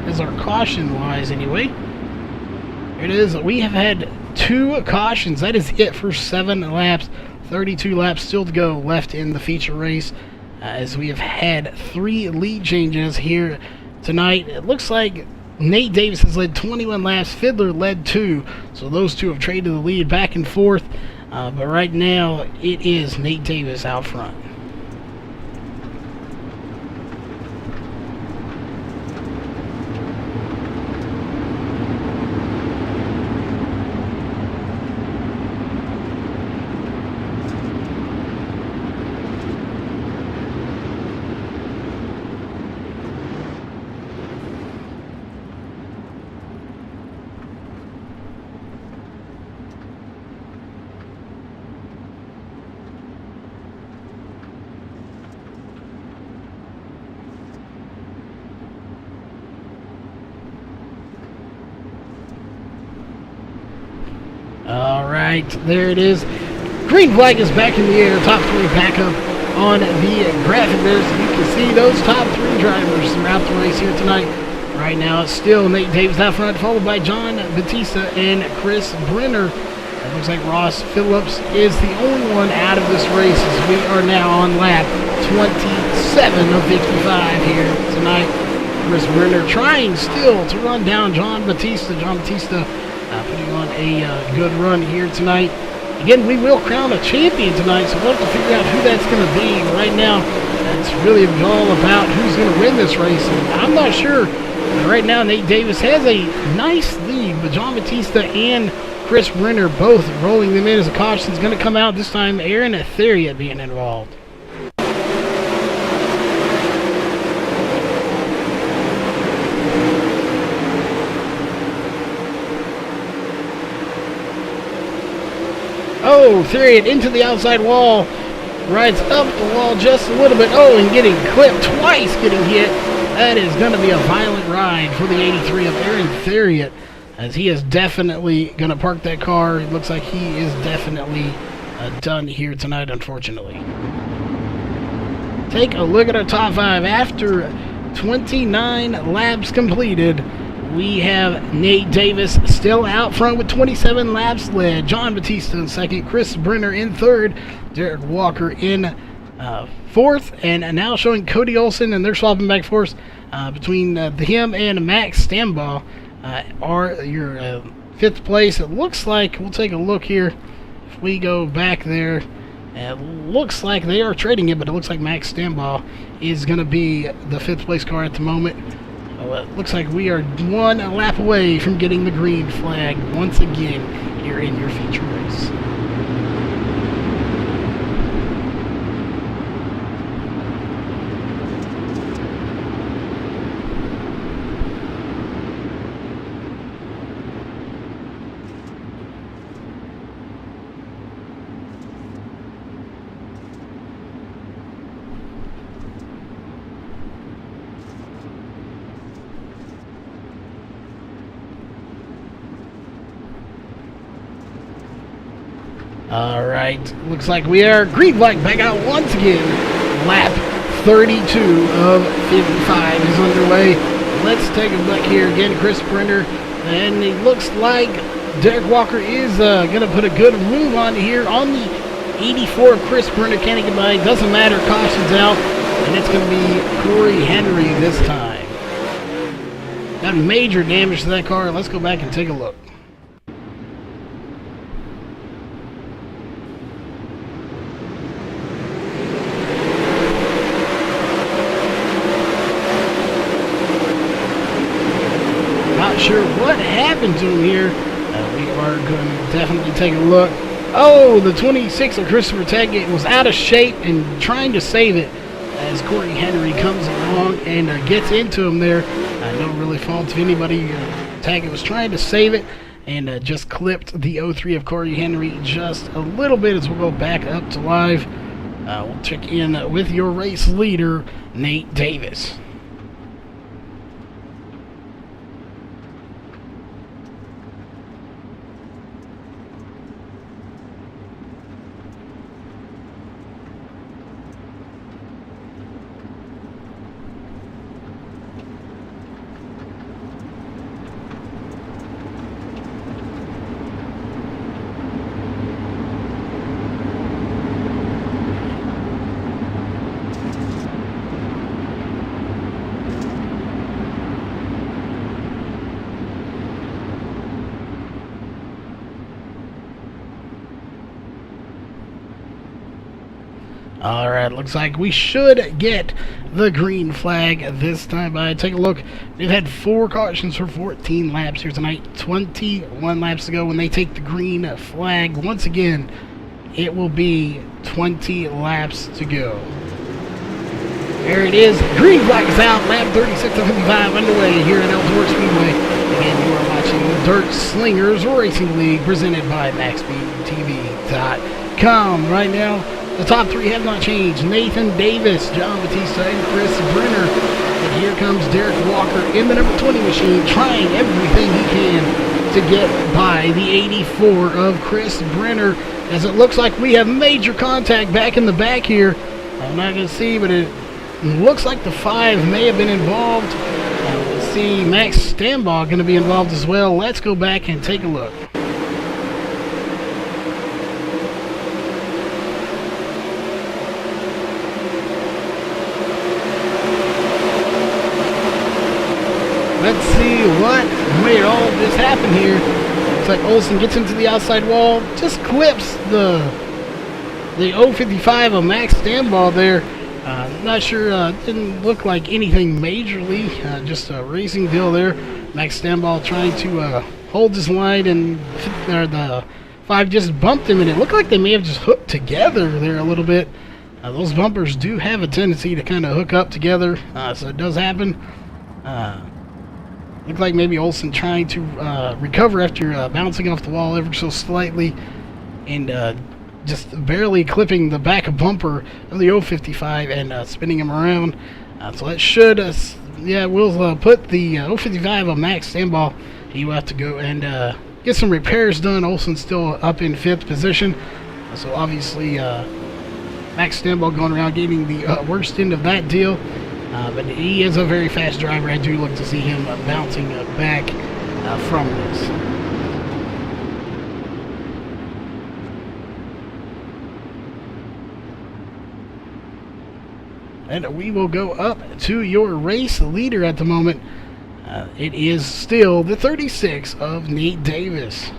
Speaker 1: as our caution wise anyway. Here it is. We have had 2 cautions. That is it for 7 laps. 32 laps still to go left in the feature race, as we have had 3 lead changes here tonight. It looks like Nate Davis has led 21 laps. Fiddler led 2. So those two have traded the lead back and forth. But right now, it is Nate Davis out front. Alright, there it is. Green flag is back in the air. Top 3 back up on the graphic there. So you can see those top 3 drivers throughout the race here tonight. Right now, it's still Nate Davis out front, followed by John Batista and Chris Brenner. It looks like Ross Phillips is the only one out of this race, as we are now on lap 27 of 55 here tonight. Chris Brenner trying still to run down John Batista. John Batista putting on a good run here tonight. Again, we will crown a champion tonight, so we'll have to figure out who that's going to be. Right now, it's really all about who's going to win this race. And I'm not sure. Right now, Nate Davis has a nice lead, but John Batista and Chris Brenner both rolling them in as a caution is going to come out. This time, Aaron Etheria being involved. Oh, Theriot into the outside wall. Rides up the wall just a little bit. Oh, and getting clipped twice, getting hit. That is going to be a violent ride for the 83 of Aaron Theriot, as he is definitely going to park that car. It looks like he is definitely done here tonight, unfortunately. Take a look at our top 5. After 29 laps completed, we have Nate Davis still out front with 27 laps led. John Batista in second. Chris Brenner in third. Derek Walker in fourth. And now showing Cody Olsen, and they're swapping back and forth between him and Max Stambaugh are your fifth place. It looks like, we'll take a look here. If we go back there, it looks like they are trading it, but it looks like Max Stambaugh is going to be the fifth place car at the moment. It looks like we are one lap away from getting the green flag once again here in your feature race. Alright, looks like we are green flag back out once again. Lap 32 of 55 is underway. Let's take a look here again. Chris Brenner, and it looks like Derek Walker is going to put a good move on here on the 84. Chris Brenner can't get by. Doesn't matter, caution's out, and it's going to be Corey Henry this time. Got major damage to that car. Let's go back and take a look. Not sure what happened to him here. We are going to definitely take a look. Oh, the 26 of Christopher Taggett was out of shape and trying to save it as Corey Henry comes along and gets into him there. No really fault of anybody. Taggett was trying to save it and just clipped the 03 of Corey Henry just a little bit as we'll go back up to live. We'll check in with your race leader, Nate Davis. Alright, looks like we should get the green flag this time by. Take a look. They've had 4 cautions for 14 laps here tonight. 21 laps to go when they take the green flag. Once again, it will be 20 laps to go. There it is. Green flag is out. Lap 36 of 55 underway here at Ellsworth Speedway. Again, you are watching the Dirt Slingers Racing League presented by MaxSpeedTV.com. Right now, the top 3 have not changed. Nathan Davis, John Batista, and Chris Brenner. And here comes Derek Walker in the number 20 machine, trying everything he can to get by the 84 of Chris Brenner. As it looks like we have major contact back in the back here. I'm not going to see, but it looks like the 5 may have been involved. Let's see, Max Stambaugh going to be involved as well. Let's go back and take a look. Let's see what made all this happen here. Looks like Olsen gets into the outside wall, just clips the 055 of Max Stambaugh there. Not sure, didn't look like anything majorly, just a racing deal there. Max Stambaugh trying to hold his line, and the 5 just bumped him, and it looked like they may have just hooked together there a little bit. Those bumpers do have a tendency to kind of hook up together, so it does happen. Looked like maybe Olsen trying to recover after bouncing off the wall ever so slightly, and just barely clipping the back bumper of the 055 and spinning him around. So that should, we'll put the 055 of Max Stambaugh. He will have to go and get some repairs done. Olsen's still up in 5th position. So obviously Max Stambaugh going around getting the worst end of that deal. But he is a very fast driver. I do look to see him bouncing back from this. And we will go up to your race leader at the moment. It is still the 36 of Nate Davis.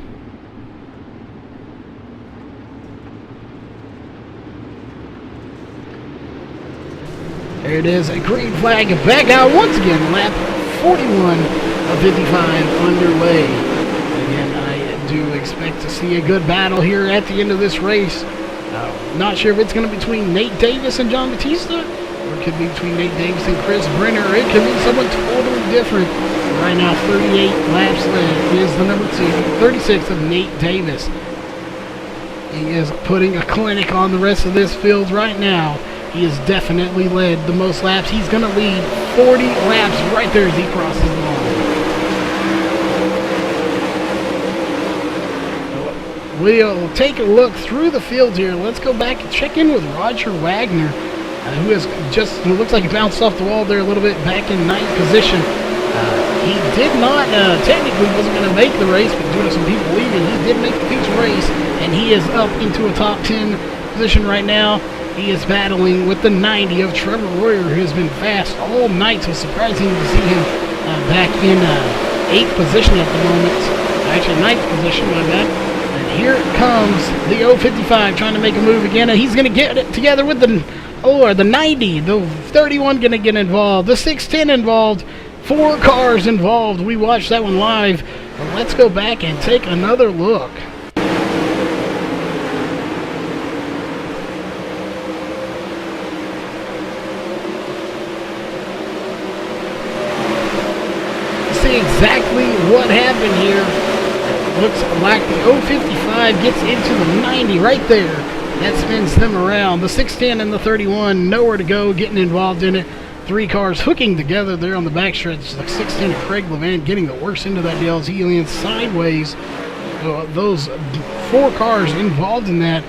Speaker 1: There it is, a green flag back out once again. Lap 41 of 55 underway. Again, I do expect to see a good battle here at the end of this race. Not sure if it's going to be between Nate Davis and John Batista, or it could be between Nate Davis and Chris Brenner. It could be someone totally different. Right now, 38 laps led is the number 36 of Nate Davis. He is putting a clinic on the rest of this field right now. He has definitely led the most laps. He's going to lead 40 laps right there as he crosses the line. We'll take a look through the field here. Let's go back and check in with Roger Wagner, who has just, looks like he bounced off the wall there a little bit, back in 9th position. He did not, technically wasn't going to make the race, but due to some people leaving, he did make the Peach race, and he is up into a top 10 position right now. He is battling with the 90 of Trevor Royer, who has been fast all night, so surprising to see him back in 8th position at the moment. Actually, 9th position, my bad. And here comes the 055 trying to make a move again, and he's going to get it together with the 90. The 31 going to get involved. The 610 involved. 4 cars involved. We watched that one live. But let's go back and take another look. Exactly what happened here. Looks like the 055 gets into the 90 right there. That spins them around. The 610 and the 31, nowhere to go, getting involved in it. 3 cars hooking together there on the backstretch. The 610 of Craig Levan getting the worst end of that deal as he lands sideways. Those 4 cars involved in that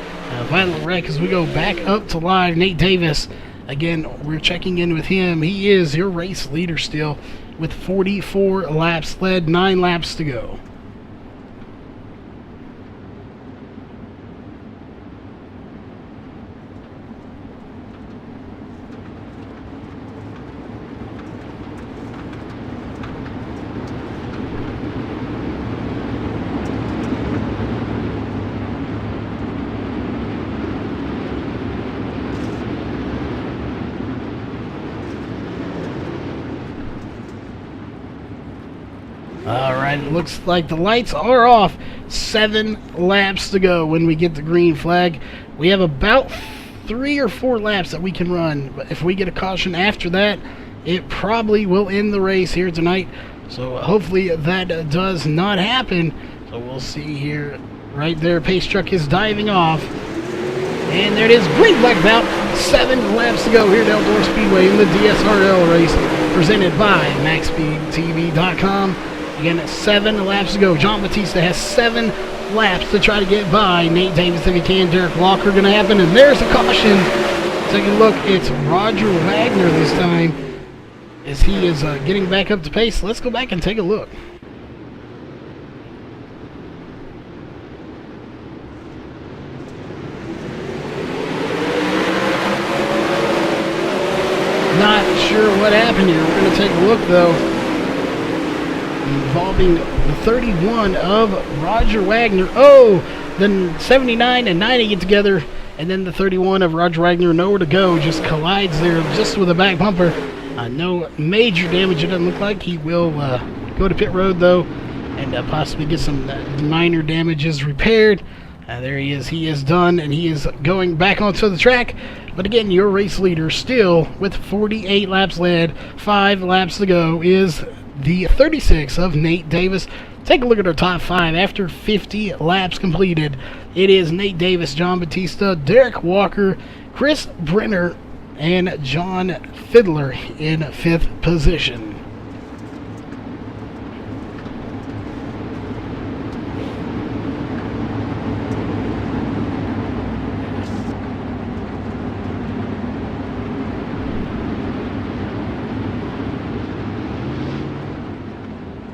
Speaker 1: violent wreck as we go back up to live. Nate Davis, again, we're checking in with him. He is your race leader still, with 44 laps led, 9 laps to go. All right, it looks like the lights are off. 7 laps to go when we get the green flag. We have about 3 or 4 laps that we can run. But if we get a caution after that, it probably will end the race here tonight. So hopefully that does not happen. So we'll see here. Right there, pace truck is diving off. And there it is, green flag about 7 laps to go here at Outdoor Speedway in the DSRL race presented by MaxSpeedTV.com. Again, 7 laps to go. John Batista has 7 laps to try to get by Nate Davis if he can. Derek Walker going to happen, and there's a caution. Take a look. It's Roger Wagner this time as he is getting back up to pace. Let's go back and take a look. Not sure what happened here. We're going to take a look, though. Involving the 31 of Roger Wagner. Oh, then 79 and 90 get together, and then the 31 of Roger Wagner, nowhere to go, just collides there just with a back bumper. No major damage, it doesn't look like. He will go to pit road, though, and possibly get some minor damages repaired. There he is. He is done, and he is going back onto the track. But again, your race leader still with 48 laps led, 5 laps to go, is the 36 of Nate Davis. Take a look at our top 5 after 50 laps completed. It is Nate Davis, John Batista, Derek Walker, Chris Brenner, and John Fiddler in 5th position.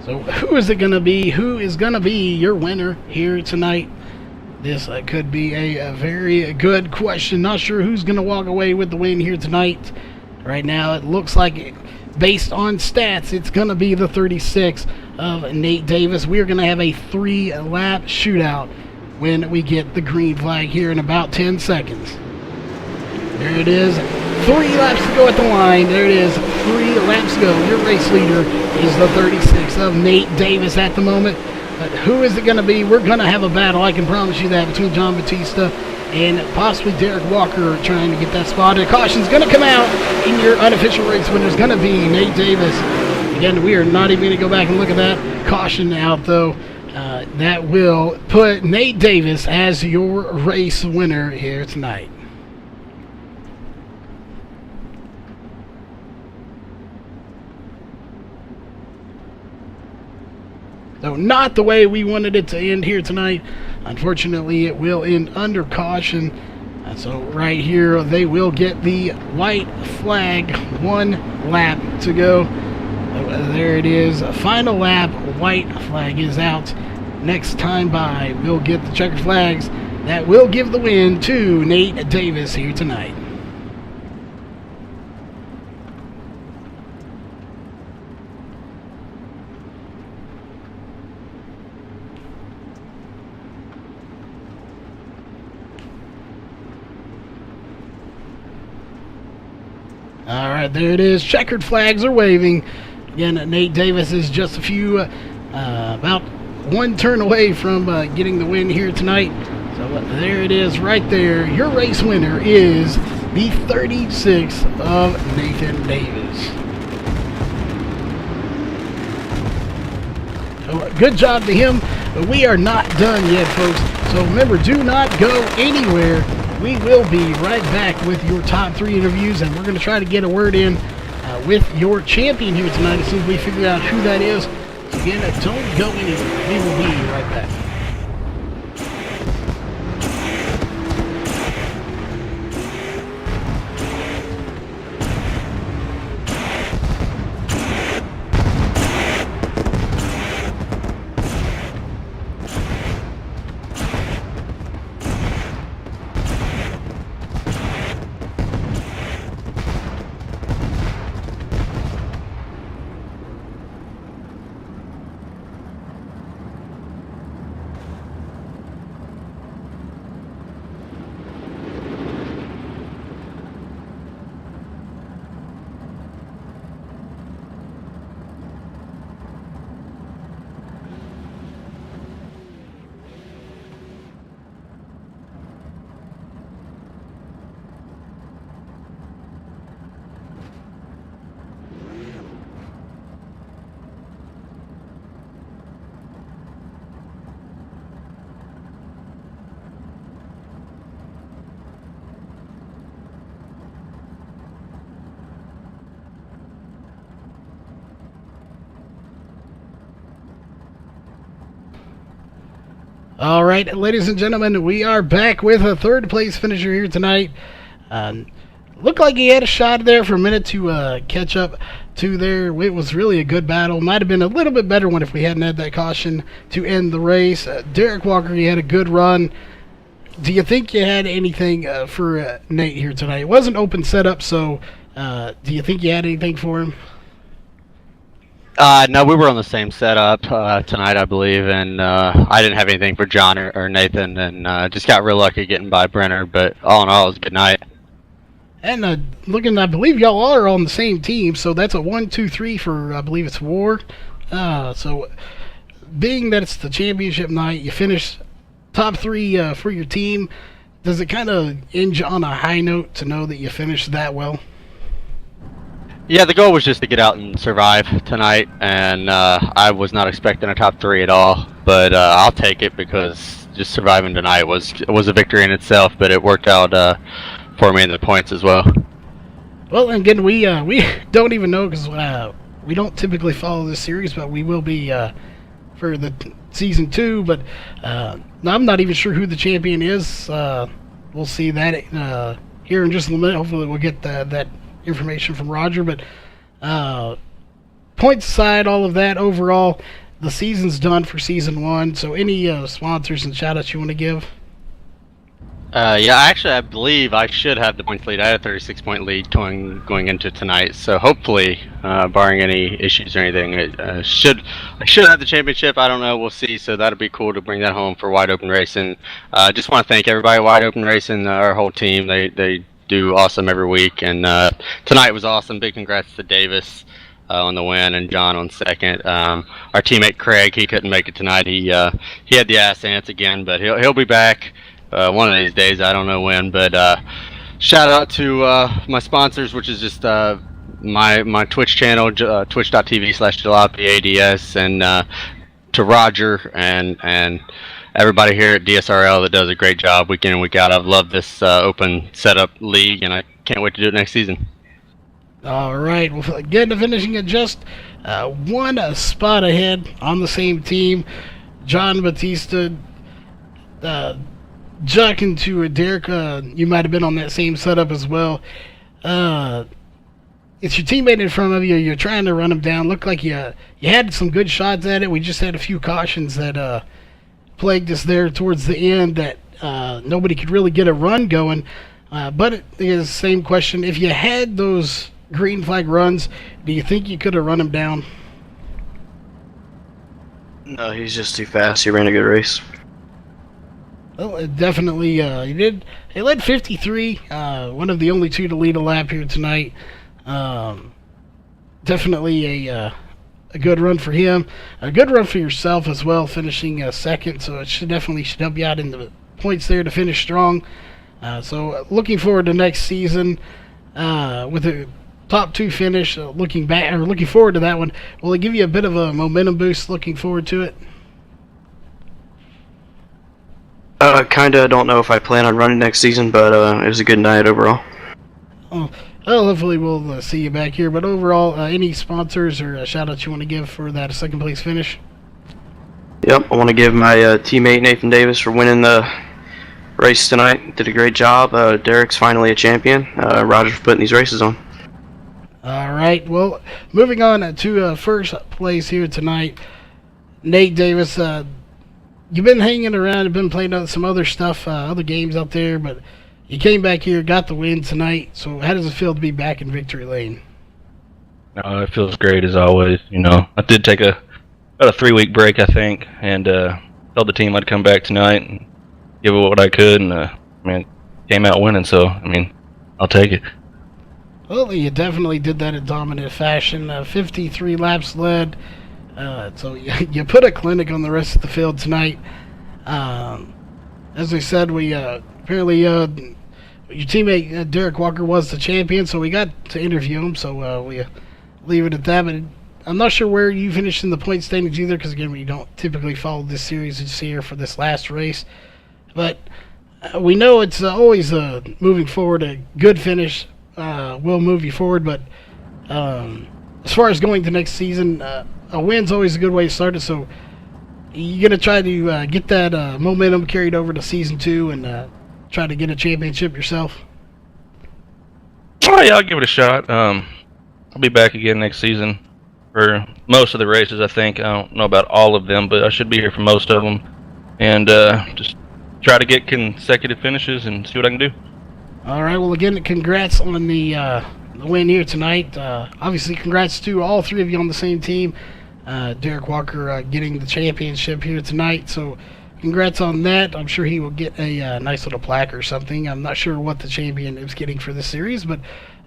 Speaker 1: So who is it going to be? Who is going to be your winner here tonight? This could be a very good question. Not sure who's going to walk away with the win here tonight. Right now it looks like, based on stats, it's going to be the 36 of Nate Davis. We're going to have a 3-lap shootout when we get the green flag here in about 10 seconds. There it is. 3 laps to go at the line. There it is. 3 laps to go. Your race leader is the 36 of Nate Davis at the moment. But who is it going to be? We're going to have a battle, I can promise you that, between John Batista and possibly Derek Walker trying to get that spot. A caution's going to come out in your unofficial race when there's going to be Nate Davis. Again, we are not even going to go back and look at that caution out, though. That will put Nate Davis as your race winner here tonight. So not the way we wanted it to end here tonight. Unfortunately, it will end under caution. So right here, they will get the white flag. 1 lap to go. There it is. Final lap. White flag is out. Next time by, we'll get the checkered flags. That will give the win to Nate Davis here tonight. All right, there it is. Checkered flags are waving. Again, Nate Davis is just a few, about 1 turn away from getting the win here tonight. So there it is right there. Your race winner is the 36 of Nathan Davis. So good job to him, but we are not done yet, folks. So remember, do not go anywhere. We will be right back with your top 3 interviews, and we're going to try to get a word in with your champion here tonight as soon as we figure out who that is. Again, don't go anywhere. We will be right back. All right, ladies and gentlemen, we are back with a third place finisher here tonight. Looked like he had a shot there for a minute to catch up to there. It was really a good battle. Might have been a little bit better one if we hadn't had that caution to end the race. Derek Walker, he had a good run. Do you think you had anything for Nate here tonight? It wasn't open setup, so do you think you had anything for him?
Speaker 5: No, we were on the same setup tonight, I believe, and I didn't have anything for John or Nathan, and just got real lucky getting by Brenner. But all in all, it was a good night.
Speaker 1: And looking, I believe y'all are on the same team, so that's a 1, 2, 3 for, I believe it's War. So, being that it's the championship night, you finish top 3 for your team. Does it kind of end you on a high note to know that you finished that well?
Speaker 5: Yeah, the goal was just to get out and survive tonight, and I was not expecting a top 3 at all. But I'll take it because just surviving tonight was a victory in itself. But it worked out for me in the points as well.
Speaker 1: Well, again, we don't even know because we don't typically follow this series, but we will be for the season 2. But I'm not even sure who the champion is. We'll see that here in just a minute. Hopefully, we'll get that information from Roger. But points aside, all of that, overall, the season's done for season 1. So, any sponsors and shout outs you want to give?
Speaker 5: Yeah, actually, I believe I should have the points lead. I had a 36-point lead going into tonight, so hopefully, barring any issues or anything, I should have the championship. I don't know, we'll see. So that'll be cool to bring that home for Wide Open Racing. Just want to thank everybody at Wide Open Racing, our whole team. They do awesome every week, and tonight was awesome. Big congrats to Davis on the win and John on second. Our teammate Craig, he couldn't make it tonight. He had the ass ants again, but he'll be back. One of these days, I don't know when, but shout out to my sponsors, which is just my Twitch channel, twitch.tv/jalopy_ads, and to Roger and everybody here at DSRL that does a great job week in and week out. I've loved this open setup league, and I can't wait to do it next season.
Speaker 1: All right, well, getting to finishing at just one spot ahead on the same team, John Batista. Jucking to Derek, you might have been on that same setup as well. It's your teammate in front of you. You're trying to run him down. Looked like you had some good shots at it. We just had a few cautions that plagued us there towards the end that nobody could really get a run going. But it is the same question. If you had those green flag runs, do you think you could have run him down?
Speaker 6: No, he's just too fast. He ran a good race.
Speaker 1: Well, definitely, he did. He led 53, one of the only 2 to lead a lap here tonight. Definitely a good run for him. A good run for yourself as well, finishing second. So it should help you out in the points there to finish strong. So looking forward to next season with a top 2 finish. Looking forward to that one. Will it give you a bit of a momentum boost? Looking forward to it.
Speaker 6: Kinda. Don't know if I plan on running next season, but it was a good night overall.
Speaker 1: Oh, well, hopefully we'll see you back here. But overall, any sponsors or shout-outs you want to give for that second place finish?
Speaker 6: Yep, I want to give my teammate Nathan Davis for winning the race tonight. Did a great job. Derek's finally a champion. Roger for putting these races on.
Speaker 1: All right, well, moving on to first place here tonight, Nate Davis. You've been hanging around and been playing some other stuff, other games out there, but you came back here, got the win tonight. So how does it feel to be back in victory lane?
Speaker 7: It feels great as always. I did take about a 3-week break, I think, and told the team I'd come back tonight and give it what I could, and came out winning. So I'll take it.
Speaker 1: Well, you definitely did that in dominant fashion. 53 laps led. So you put a clinic on the rest of the field tonight. As I said, we apparently your teammate Derek Walker was the champion, so we got to interview him. So we leave it at that. But I'm not sure where you finished in the point standings either, because again, we don't typically follow this series just here for this last race. But we know it's always moving forward. A good finish will move you forward, but as far as going to next season. A win's always a good way to start it, so You gonna try to get that momentum carried over to season 2 and try to get a championship yourself?
Speaker 7: Oh yeah, I'll give it a shot. I'll be back again next season for most of the races. I think I don't know about all of them, but I should be here for most of them, and just try to get consecutive finishes and see what I can do.
Speaker 1: All right. Well, again, congrats on the win here tonight. Obviously, congrats to all 3 of you on the same team. Derek Walker getting the championship here tonight, so congrats on that. I'm sure he will get a nice little plaque or something. I'm not sure what the champion is getting for this series, but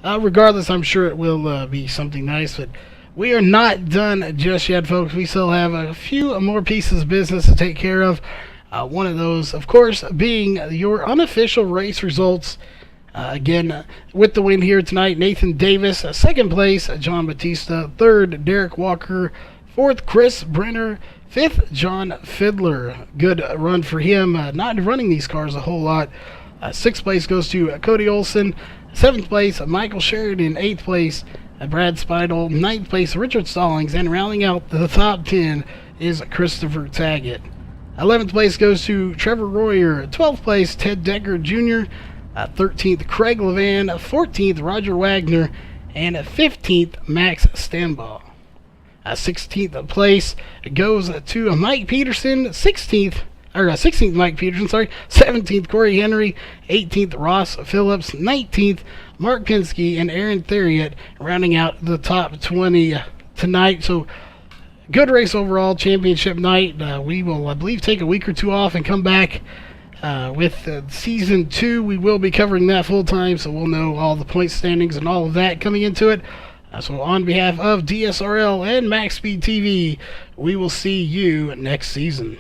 Speaker 1: regardless, I'm sure it will be something nice. But we are not done just yet, folks. We still have a few more pieces of business to take care of. One of those, of course, being your unofficial race results. Again, with the win here tonight, Nathan Davis, second place, John Batista, third, Derek Walker, fourth, Chris Brenner, fifth, John Fiddler. Good run for him, not running these cars a whole lot. Sixth place goes to Cody Olson, seventh place, Michael Sheridan, eighth place, Brad Speidel, ninth place, Richard Stallings, and rounding out the top 10 is Christopher Taggett. 11th place goes to Trevor Royer, 12th place, Ted Decker Jr., 13th, Craig Levan, 14th, Roger Wagner, and 15th, Max Stanbaugh. 16th place goes to Mike Peterson, 16th, Mike Peterson, 17th, Corey Henry, 18th, Ross Phillips, 19th, Mark Pinsky, and Aaron Theriot, rounding out the top 20 tonight. So, good race overall, championship night. We will, I believe, take a week or two off and come back with season 2. We will be covering that full time, so we'll know all the point standings and all of that coming into it. So on behalf of DSRL and MaxSpeedTV, we will see you next season.